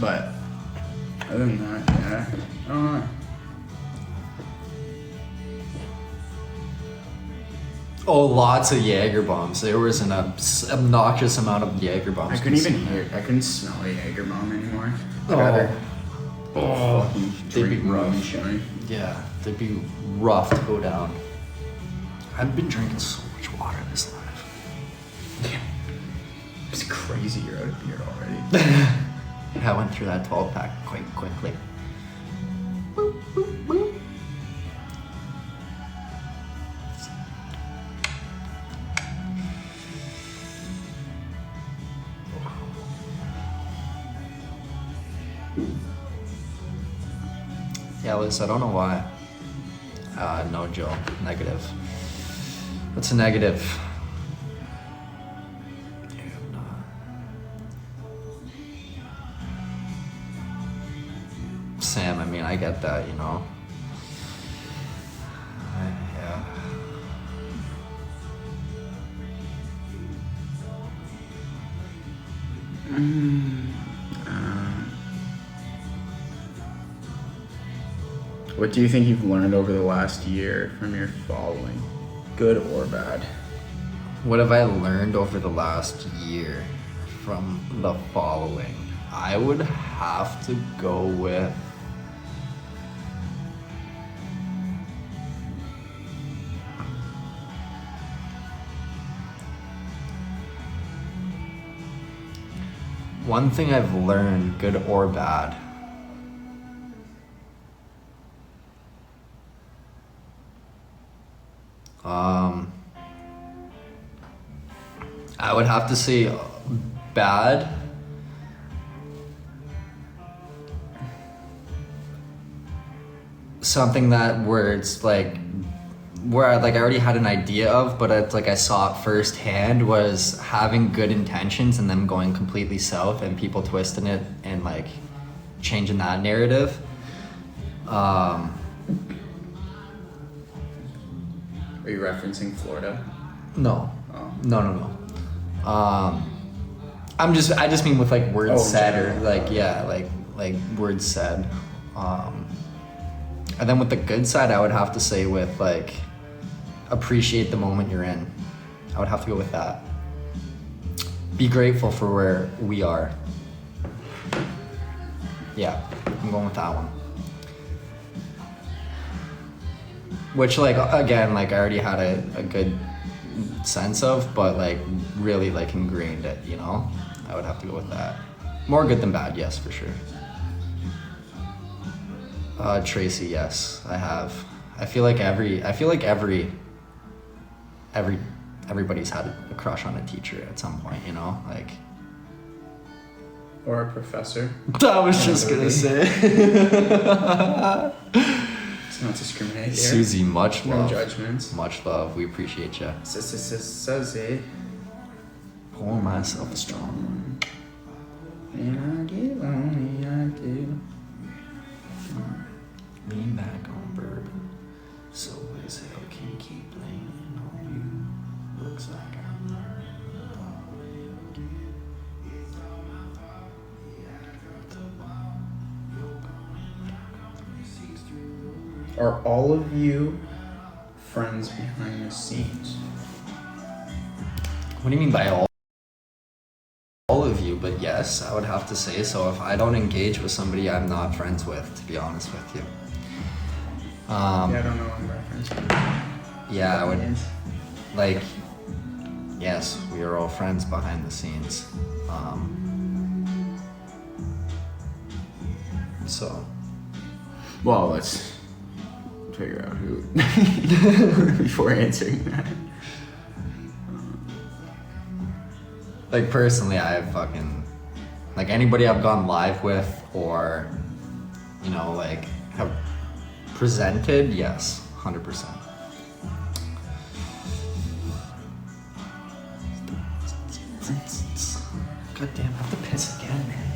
But other than that, yeah, I don't know. Oh, lots of Jaeger bombs. There was an obnoxious amount of Jaeger bombs. I couldn't even consumed. hear. I couldn't smell a Jaeger bomb anymore. I'd Oh. rather Oh, fucking they'd be drink rough. moonshine. Yeah, they'd be rough to go down. I've been drinking so much water this life. Yeah. It's crazy you're out of beer already. I went through that 12 pack quite quickly. Yeah, Liz, I don't know why. No, Joe. Negative. What's a negative? Sam, I mean, I get that, you know. Yeah. What do you think you've learned over the last year from your following, good or bad? What have I learned over the last year from the following? I would have to go with one thing I've learned, good or bad. I would have to say bad. Something that where it's like where I already had an idea of, but it's like I saw it firsthand was having good intentions and them going completely south and people twisting it and like changing that narrative. Are you referencing Florida? No. Oh. No. I just mean with like words Oh, said or general. like yeah, like words said. And then with the good side, I would have to say with like appreciate the moment you're in. I would have to go with that. Be grateful for where we are. Yeah, I'm going with that one. Which like again, like I already had a good sense of, but like really like ingrained it, you know? I would have to go with that. More good than bad, yes, for sure. Tracy, yes, I have. I feel like everybody's had a crush on a teacher at some point, you know? Like Or a professor? I was just gonna say. It's not discriminate here. Susie, much No love. judgments. Much love. We appreciate you. Says it. Pulling myself strong. And I get lonely, I do. Lean back on bourbon. So as hell can keep leaning on you. Looks like I'm Are all of you friends behind the scenes? What do you mean by all of you? But yes, I would have to say so. If I don't engage with somebody I'm not friends with, to be honest with you. Yeah, I don't know what I'm referencing. Yeah, I would like. Yes, we are all friends behind the scenes. So. Well, let's figure out who before answering that. Like personally, I fucking like anybody I've gone live with or you know like have presented, yes, 100%. Goddamn, I have to piss again, man.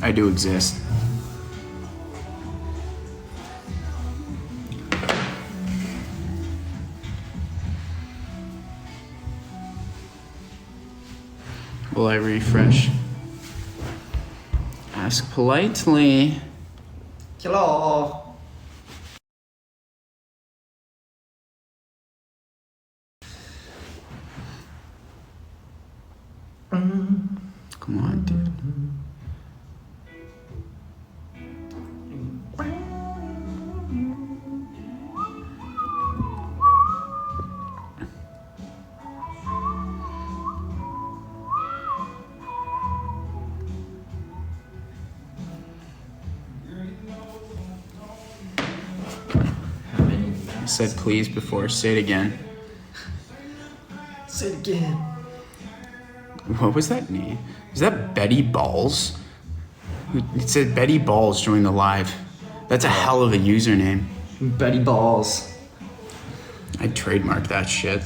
I do exist. Will I refresh? Ask politely. Hello. Come on, dude. I said please before. Say it again. Say it again. What was that name? Is that Betty Balls? It said Betty Balls joined the live. That's a hell of a username. Betty Balls. I'd trademark that shit.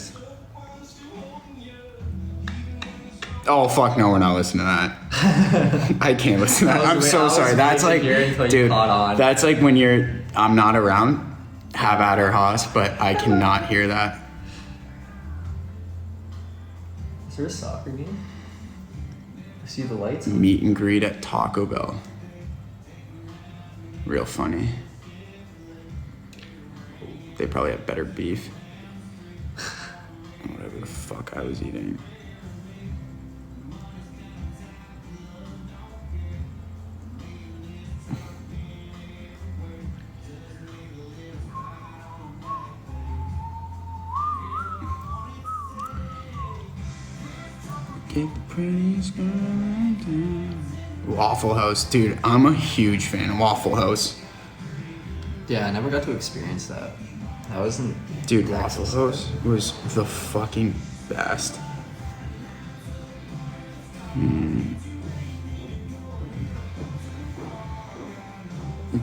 Oh fuck no, we're not listening to that. I can't listen to that. I'm so sorry. That's like, dude, that's like when I'm not around. Have at her, Haas, but I cannot hear that. Is there a soccer game? I see the lights. Meet and greet at Taco Bell. Real funny. They probably have better beef. Whatever the fuck I was eating. Waffle House, dude. I'm a huge fan of Waffle House. Yeah, I never got to experience that. That wasn't. Dude, Waffle House was the fucking best.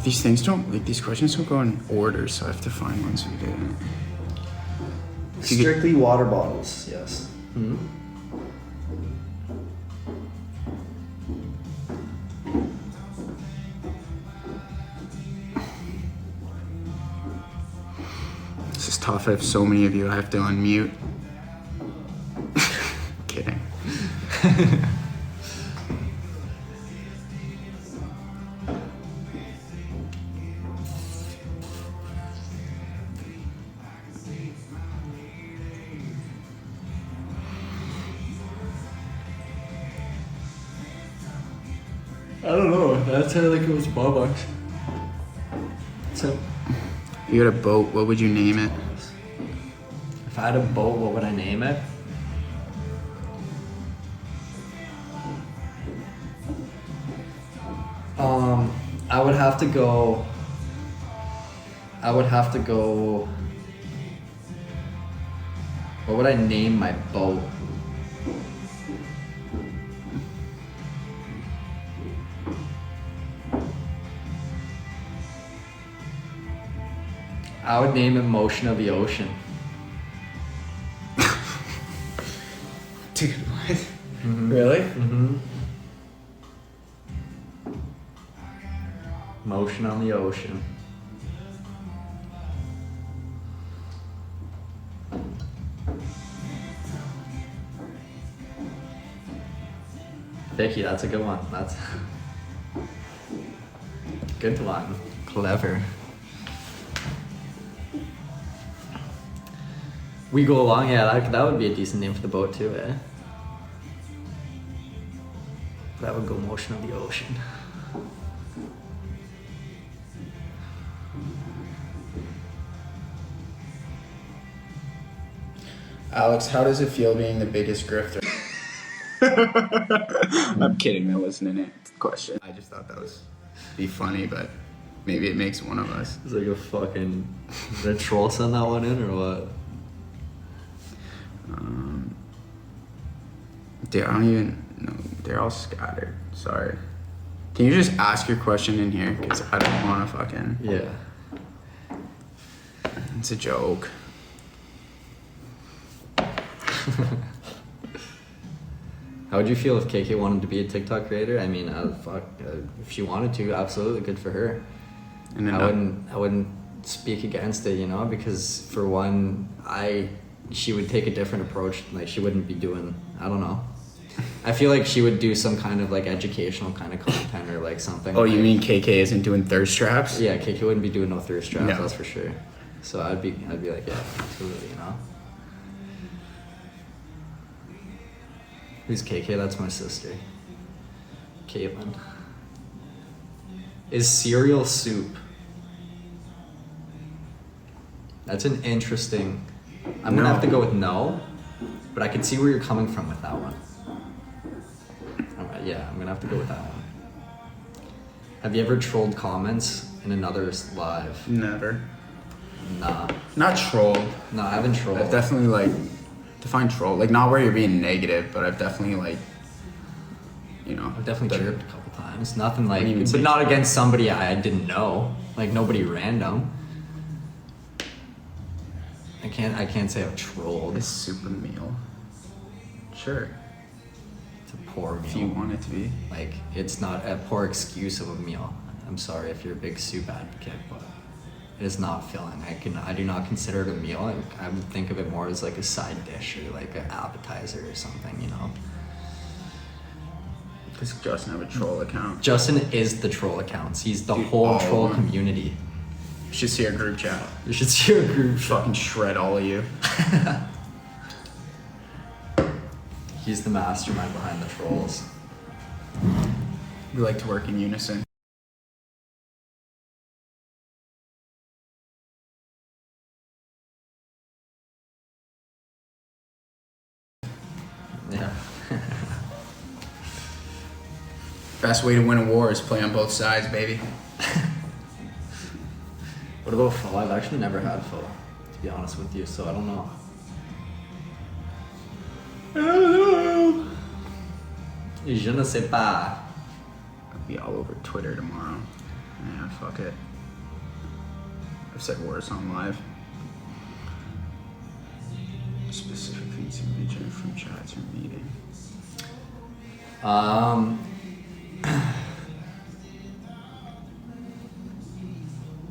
These things don't, like, these questions don't go in order, so I have to find ones we didn't. Strictly water bottles, yes. This is tough. I have so many of you. I have to unmute. Kidding. I don't know. That sounded like it was $5. So, You got a boat, what would you name it? if I had a boat, what would I name it? I would have to go. What would I name my boat? I would name it Motion of the Ocean. Dude, what? Really? Motion on the ocean. Vicky, that's a good one. That's good one. Clever. We go along, yeah, that would be a decent name for the boat too, eh? That would go Motion of the Ocean. Alex, how does it feel being the biggest grifter? I'm kidding, that wasn't an question. I just thought that was be funny, but maybe it makes one of us. It's like a fucking... Did a troll send that one in or what? Dude, I don't even know. They're all scattered. Sorry. Can you just ask your question in here? Because I don't want to fucking... Yeah. It's a joke. How would you feel if KK wanted to be a TikTok creator? I mean, if she wanted to, absolutely good for her. And then I wouldn't speak against it, you know, because for one, she would take a different approach. Like she wouldn't be doing, I don't know. I feel like she would do some kind of like educational kind of content or like something. Oh, you like, mean KK isn't doing thirst traps? Yeah, KK wouldn't be doing no thirst traps, No. that's for sure. So I'd be like, yeah, absolutely, you know. Who's KK? That's my sister. Caitlin. Is cereal soup? That's an interesting. I'm gonna No. have to go with no, but I can see where you're coming from with that one. Alright, yeah, I'm gonna have to go with that one. Have you ever trolled comments in another's live? Never. Nah. Not trolled. No, I haven't trolled. I've definitely like define troll. Like not where you're being negative, but I've definitely like, you know. I've definitely chirped a couple times. Nothing like, Wouldn't even but say not chirp. against somebody I didn't know. Like nobody random. I can't say I've trolled. This super meal. Sure. It's a poor meal. If you want it to be. Like it's not a poor excuse of a meal. I'm sorry if you're a big soup advocate, but it is not filling. I do not consider it a meal. I would think of it more as like a side dish or like an appetizer or something, you know. Does Justin have a troll account? Justin is the troll accounts. He's the Dude, whole all troll of them. community. You should see our group chat. You should see your group. Fucking shred all of you. He's the mastermind behind the trolls. We like to work in unison. Yeah. Best way to win a war is play on both sides, baby. What about pho? I've actually never had pho, to be honest with you, so I don't know. Je ne sais pas. I'll be all over Twitter tomorrow. Yeah, fuck it. I've said worse on live. Specific things you mentioned from chats or meeting.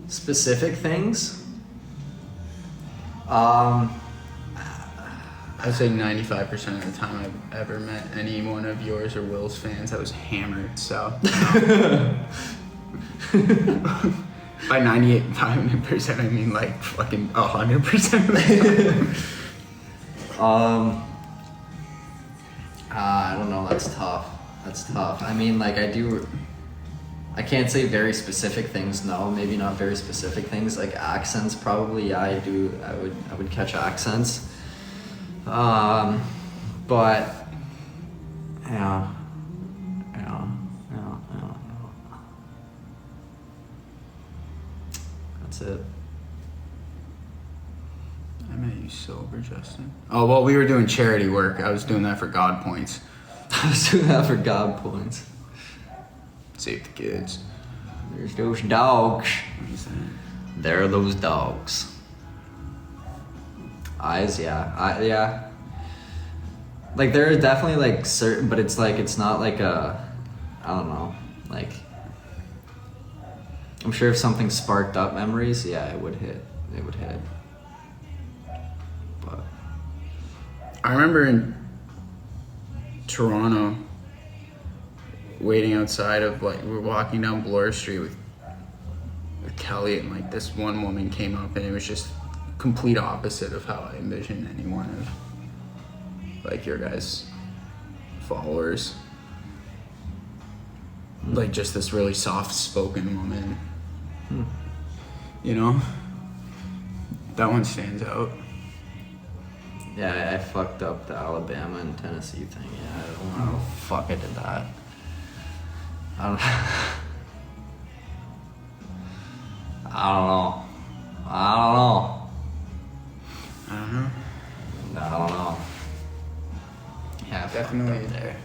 Specific things? I'd say 95% of the time I've ever met any one of yours or Will's fans, I was hammered, so. By 98% I mean like fucking 100% of the time. I don't know, that's tough. I mean, like, I can't say very specific things, no, maybe not very specific things, like accents probably, yeah, I would catch accents. But, yeah. That's it. I met you sober, Justin. Oh, well, we were doing charity work. I was doing that for God Points. I was doing that for God points. Save the kids. There's those dogs. What is that? There are those dogs. Eyes, yeah. Yeah. Like, there are definitely, like, certain, but it's, like, it's not, like, I don't know, like, I'm sure if something sparked up memories, yeah, it would hit. But, I remember in Toronto, waiting outside of, like, we were walking down Bloor Street with Kelly, and, like, this one woman came up, and it was just complete opposite of how I envisioned any one of, like, your guys' followers. Like, just this really soft-spoken woman. You know? That one stands out. yeah, I fucked up the Alabama and Tennessee thing, yeah, I don't know how the fuck I did that. I don't know. Yeah, I fucked up Definitely. there.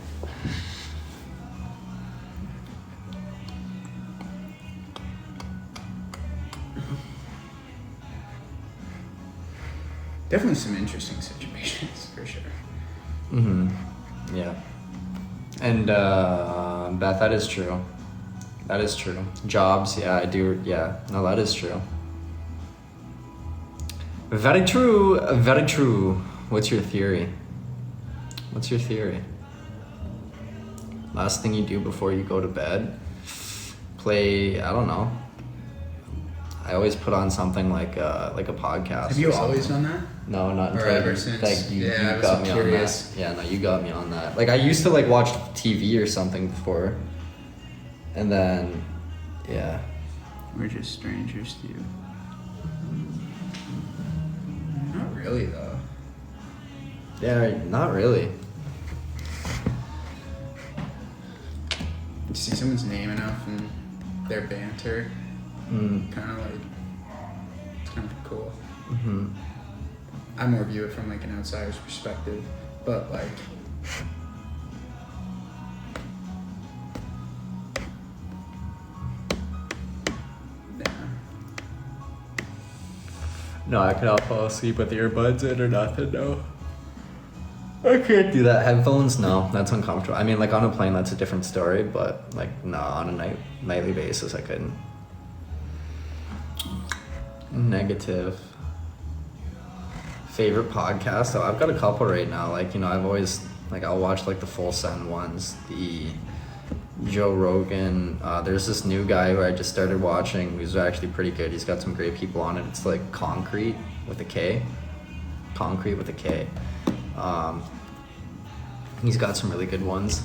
Definitely some interesting situations, for sure. Mm-hmm. Yeah. And Beth, that is true. That is true. Jobs, yeah, I do. Yeah, no, that is true. Very true. Very true. What's your theory? What's your theory? Last thing you do before you go to bed? Play, I don't know. I always put on something like a podcast. Have you or something. always done that? No, not Or until ever you, since? like you, Yeah, I you was got me curious. on that. Yeah, no, you got me on that. Like I used to like watch TV or something before, and then, yeah. We're just strangers to you. Not really though. Yeah, not really. You see someone's name enough and their banter, Mm. kind of like, it's kind of cool. Hmm. I more view it from like an outsider's perspective, but like, yeah. No, I cannot fall asleep with earbuds in or nothing. No. I can't do that. Headphones, no, that's uncomfortable. I mean, like on a plane, that's a different story, but like, no, on a nightly basis, I couldn't. Negative. Favorite podcast? Oh, I've got a couple right now. Like, you know, I've always, like, I'll watch like the Full Send ones, the Joe Rogan. There's this new guy who I just started watching who's actually pretty good. He's got some great people on it. It's like Concrete with a K. Concrete with a K. He's got some really good ones.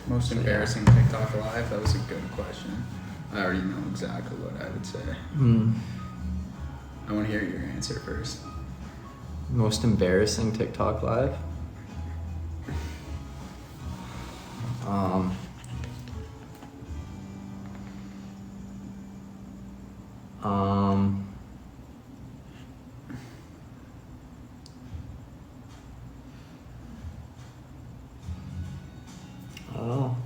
Most So, yeah. embarrassing TikTok live? That was a good question. I already know exactly what I would say. I want to hear your answer first. Most embarrassing TikTok live? I don't know.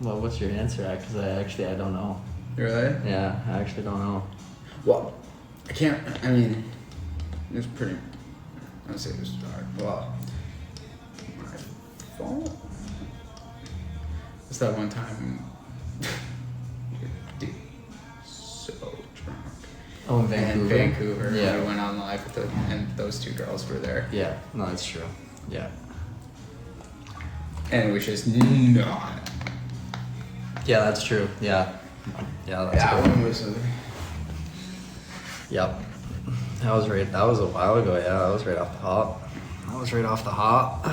Well, what's your answer? Because I don't know. Really? Yeah, I actually don't know. Well, I can't. I mean, it was pretty. I'd say it was hard. Well, my fault. It's that one time. Dude, so drunk. Oh, in Vancouver. In Vancouver, Yeah. we went on live with the, and those two girls were there, Yeah, no, that's true. Yeah. and it was just not. Yeah, that's true. Yeah. Yeah, that's That good. one was. Yep. That was a while ago, yeah. That was right off the hop. That was right off the hop.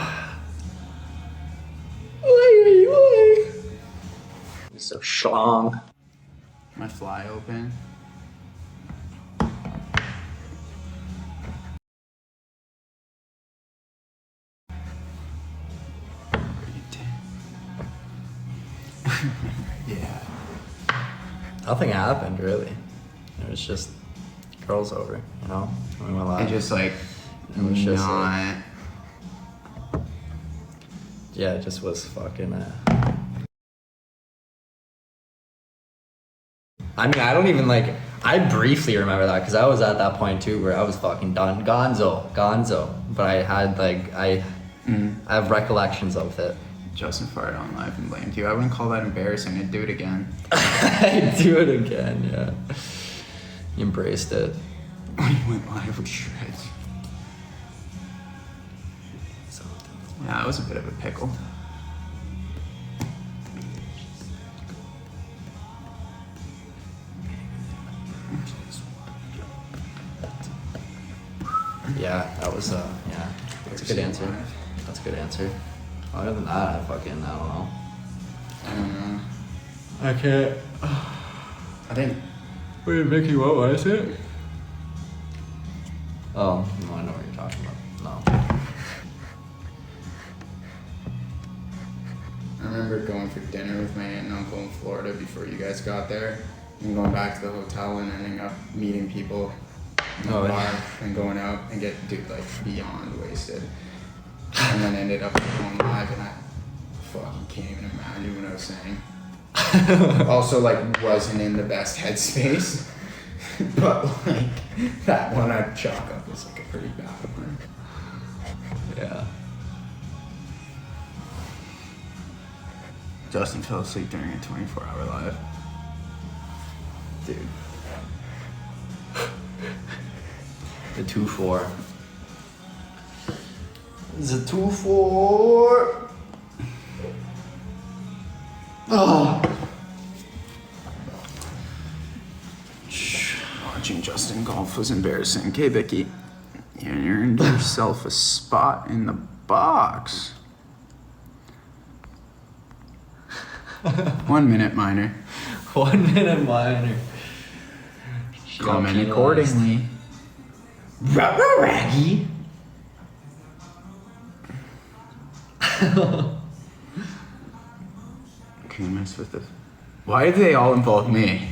So schlong. My fly open. Yeah. Nothing happened really. It was just girls over, you know? We went live. And just like It was just not. Yeah, it just was fucking I mean, I don't even like. I briefly remember that because I was at that point too where I was fucking done. Gonzo. But I had like I have recollections of it. Justin farted on live and blamed you. I wouldn't call that embarrassing. I'd do it again. I do it again, yeah. You embraced it. When you went live with shreds. So, Yeah, that was a bit of a pickle. yeah, that was yeah. That's a good answer. That's a good answer. Other than that, I don't know. I don't know. I can't. I think Wait, Vicky, what was it? Oh, no, I know what you're talking about. No. I remember going for dinner with my aunt and uncle in Florida before you guys got there, and going back to the hotel and ending up meeting people in the Oh, bar yeah. and going out and get like beyond wasted, and then ended up going live and I fucking can't even imagine what I was saying. Also, like, wasn't in the best headspace, but like that one I'd chalk up as like a pretty bad one. Yeah. Justin fell asleep during a 24-hour live. Dude. The 2-4. It's a 2-4. Oh. Watching Justin golf was embarrassing. Okay, Vicky, you earned yourself a spot in the box. 1 minute, minor. 1 minute minor. Comment accordingly. Rubber Raggy. Can you mess with this? Why do they all involve me?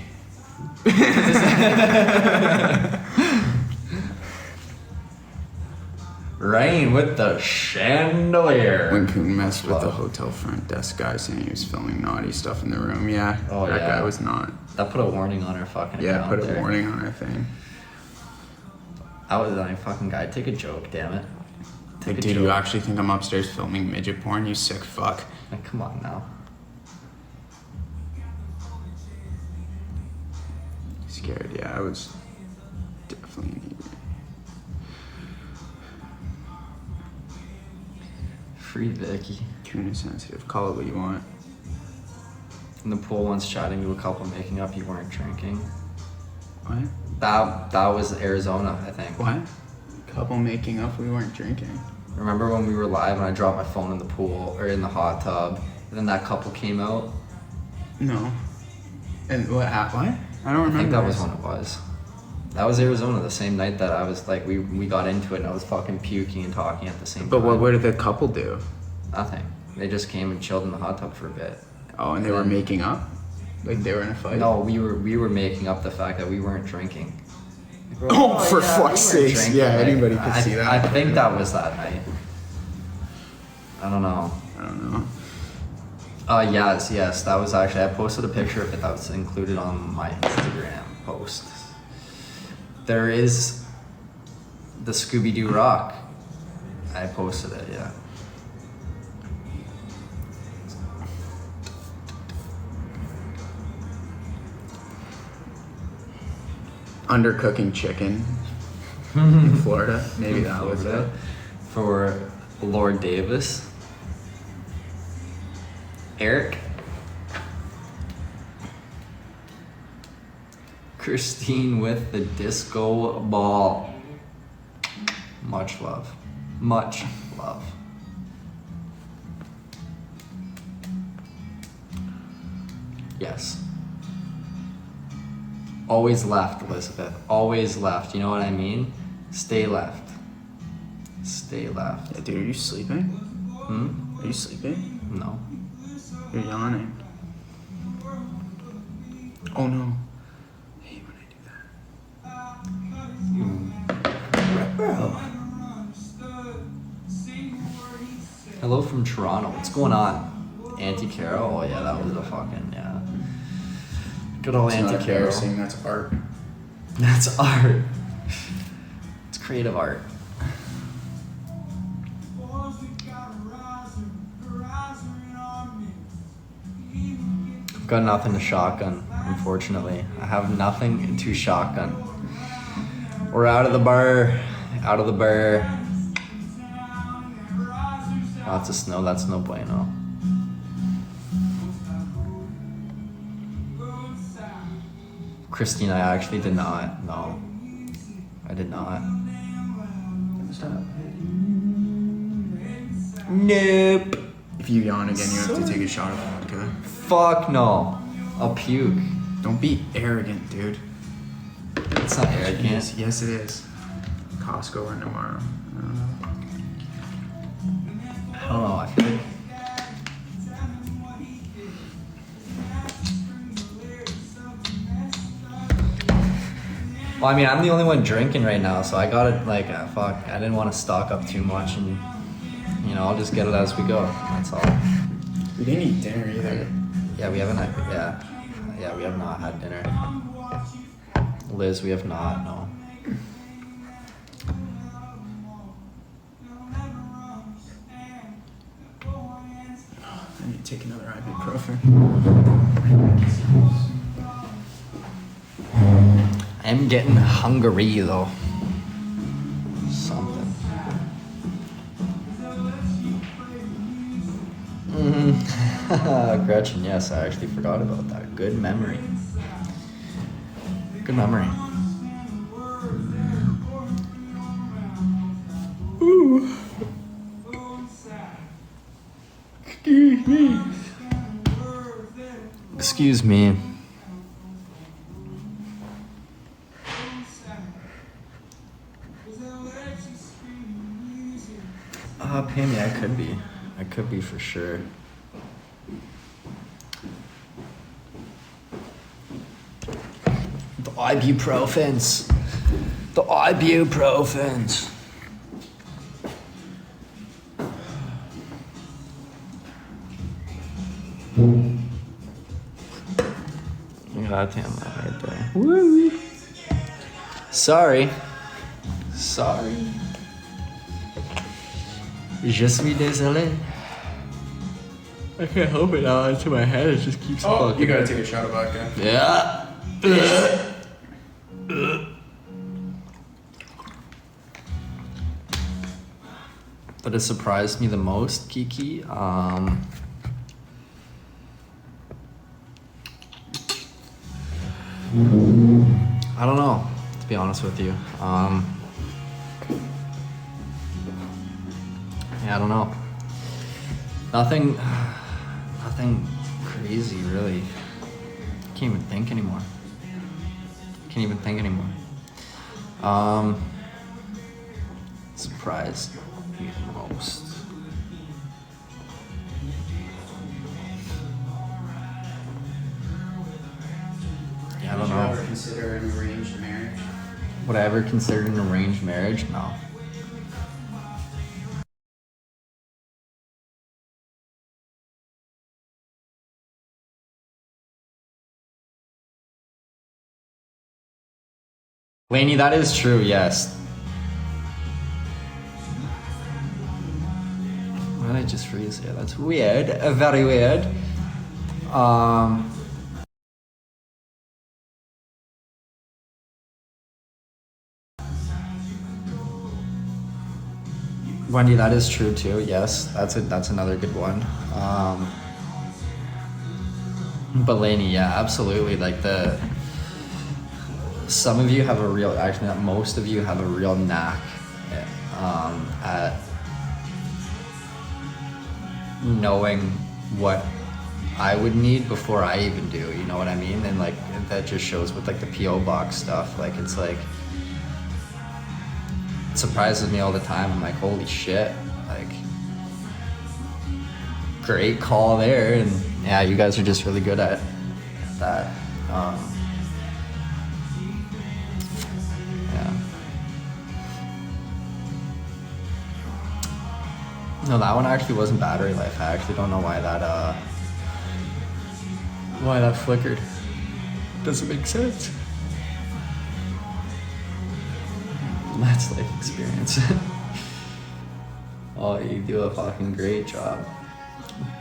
Rain with the chandelier. When Coon messed with the Love. hotel front desk guy saying he was filming naughty stuff in the room, yeah. Oh, that yeah. guy was not. That put a warning on our fucking Yeah, account put a there. warning on our thing. I was like, fucking guy, take a joke, damn it. Take Like, a dude, joke. you actually think I'm upstairs filming midget porn? You sick fuck. Like, come on now. Scared, yeah, I was definitely an idiot. Free Vicky. Coon is sensitive. Call it what you want. In the pool once chatting to a couple making up you weren't drinking. What? That was Arizona, I think. What? Couple making up, we weren't drinking. Remember when we were live and I dropped my phone in the pool or in the hot tub, and then that couple came out? No. And what happened? What? I don't remember. I think that was this. when it was. That was Arizona, the same night that I was like, we got into it and I was fucking puking and talking at the same But time. what did the couple do? Nothing. They just came and chilled in the hot tub for a bit. Oh, and they were making up? Like they were in a fight? No, we were making up the fact that we weren't drinking. We were Oh, for yeah, fuck's we weren't sakes. drinking." Yeah, Like, anybody could see that. I think that was that night. I don't know. I don't know. Yes, that was actually, I posted a picture of it that was included on my Instagram post. There is the Scooby-Doo rock. I posted it, yeah. Undercooking chicken in Florida. Maybe that was it. For Lord Davis. Eric. Christine with the disco ball. Much love. Much love. Yes. Always left, Elizabeth. Always left. You know what I mean? Stay left. Stay left. Yeah, dude, are you sleeping? Hmm? Are you sleeping? No. You're yawning. Oh no. I hate when I do that. Hello from Toronto. What's going on? Auntie Carol? Oh yeah, that was a fucking, yeah. Good old It's not Auntie Carol. embarrassing, that's art. That's art. It's creative art. I've got nothing to shotgun, unfortunately. I have nothing to shotgun. We're out of the bar. Out of the bar. Lots of snow. That's no bueno. Christine, I actually did not. No. I did not. Stop. Nope. If you yawn again, you have to take a shot of vodka. Fuck no. I'll puke. Don't be arrogant, dude. It's not arrogant. Yes, it is. Costco or tomorrow. I don't know. I don't know. I feel like well, I mean, I'm the only one drinking right now, so I got it like, fuck, I didn't want to stock up too much and, you know, I'll just get it as we go. That's all. We didn't eat dinner either. Yeah, we haven't had, yeah, we have not had dinner. Liz, we have not, no. I need to take another ibuprofen. I'm getting hungry though. Something. Gretchen, yes, I actually forgot about that. Good memory. Good memory. Ooh. Excuse me. Excuse me. Pammy, I could be. I could be for sure. The ibuprofens. The ibuprofens. God damn that right there. Woo. Sorry. Sorry. Je suis désolé. I can't help it now. Into my head, it just keeps fucking. You gotta take a shot of vodka. Yeah. But it surprised me the most, Kiki. I don't know, to be honest with you. Yeah, I don't know. Nothing crazy, really. Can't even think anymore. Surprised me the most. Yeah, I don't know. Would you ever consider an arranged marriage? Would I ever consider an arranged marriage? No. Lainey, that is true, yes. Why did I just freeze here? That's weird. Very weird. Wendy, that is true too. Yes, that's another good one. But Lainey, yeah, absolutely. Like some of you have a real, actually not most of you have a real knack at knowing what I would need before I even do. You know what I mean? And like that just shows with like the PO box stuff. Like it's like. Surprises me all the time. I'm like, holy shit, like great call there. And yeah, you guys are just really good at that. Yeah. No, that one actually wasn't battery life. I actually don't know why that flickered. Doesn't make sense. That's life experience. Oh, you do a fucking great job.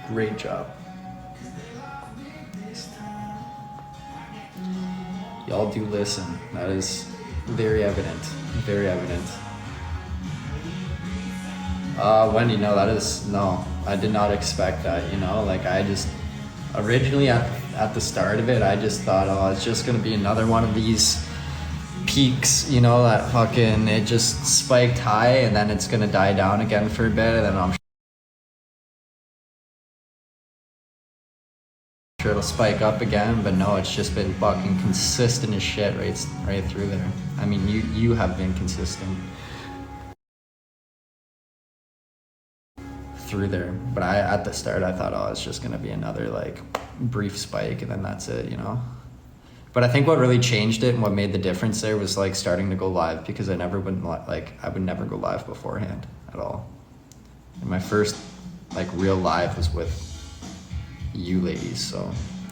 Great job. Y'all do listen. That is very evident. Very evident. Wendy, no, I did not expect that, you know? Like, I just, originally at the start of it, I just thought, oh, it's just gonna be another one of these peaks, you know, that fucking it just spiked high and then it's gonna die down again for a bit and then I'm sure it'll spike up again, but no, it's just been fucking consistent as shit right through there. I mean, you have been consistent through there, but at the start I thought, oh, it's just gonna be another like brief spike and then that's it, you know. But I think what really changed it and what made the difference there was like starting to go live, because I would never go live beforehand at all. And my first like real live was with you ladies, so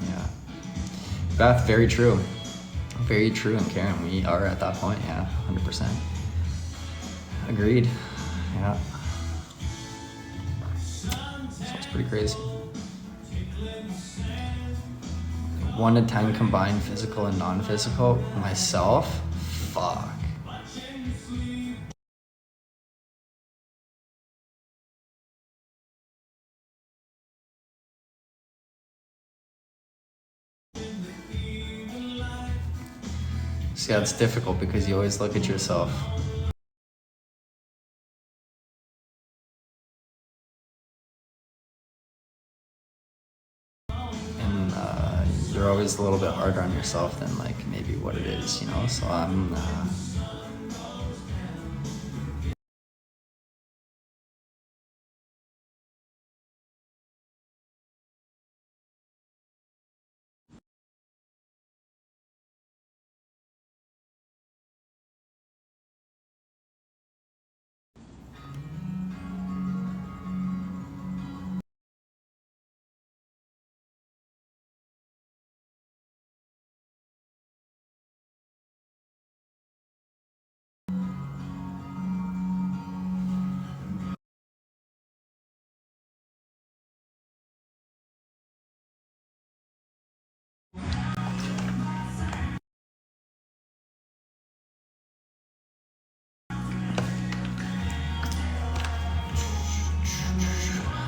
yeah. Beth, very true. Very true, and Karen, we are at that point, yeah, 100%. Agreed, yeah. So it's pretty crazy. 1 to 10 combined physical and non-physical. Myself? Fuck. See, that's difficult because you always look at yourself. And you're always a little bit harder on yourself than like maybe what it is, you know? So I'm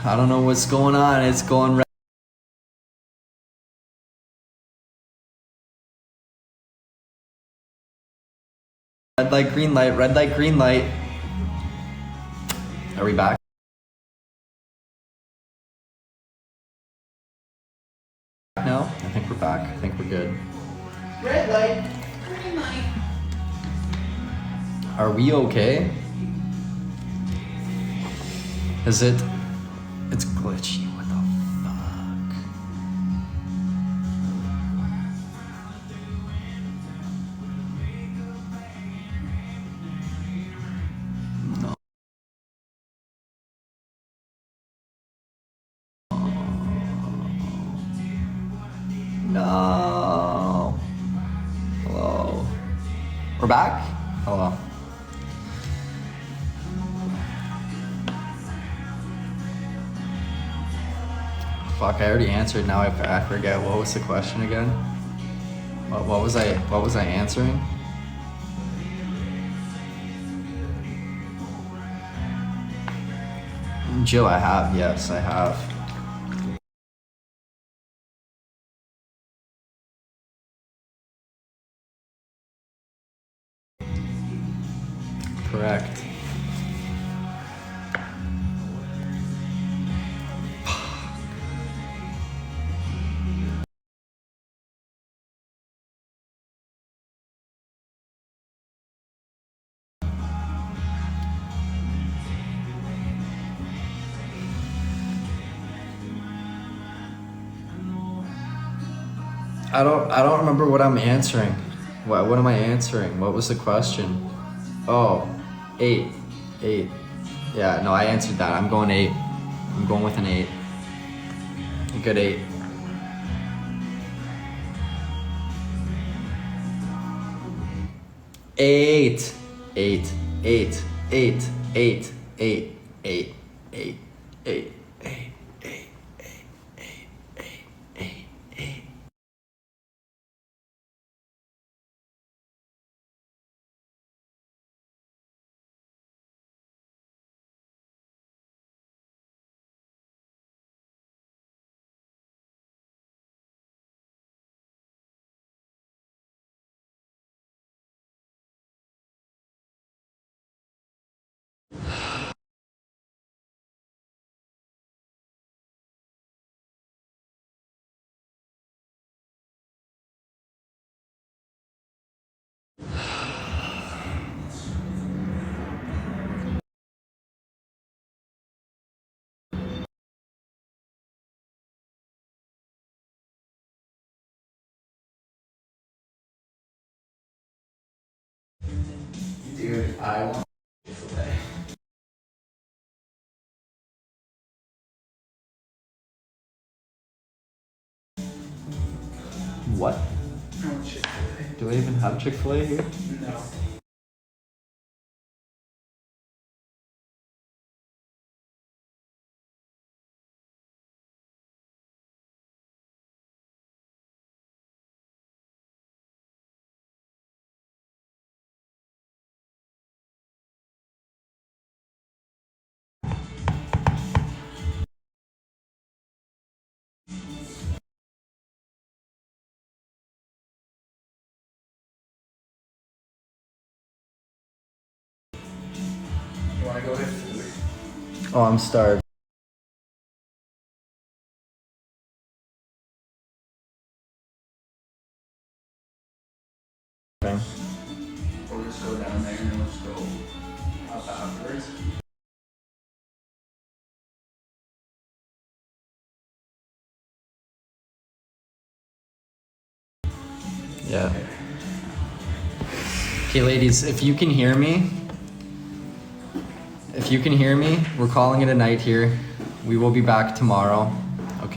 I don't know what's going on. It's going red. Red light, green light, red light, green light. Are we back? No? I think we're back. I think we're good. Red light. Green light. Are we okay? Is it? It's glitchy. What the fuck? No. No. Hello. We're back? Hello. Fuck, I already answered. Now I forget. What was the question again? What was I answering? Jill, I have. Yes, I have. Correct. I don't remember what I'm answering. What am I answering? What was the question? Oh, 8. 8. Yeah, no, I answered that. I'm going 8. I'm going with an 8. A good 8. Eight. 8. 8. 8. 8. 8. 8. 8. 8. 8. 8. 8. 8. 8. Dude, I want filet. What? I want Chick-fil-A. Do we even have Chick-fil-A here? No. go get food? Oh, I'm starved. We'll just go down there and we'll just go up afterwards. Yeah. Okay, ladies, if you can hear me, we're calling it a night here. We will be back tomorrow.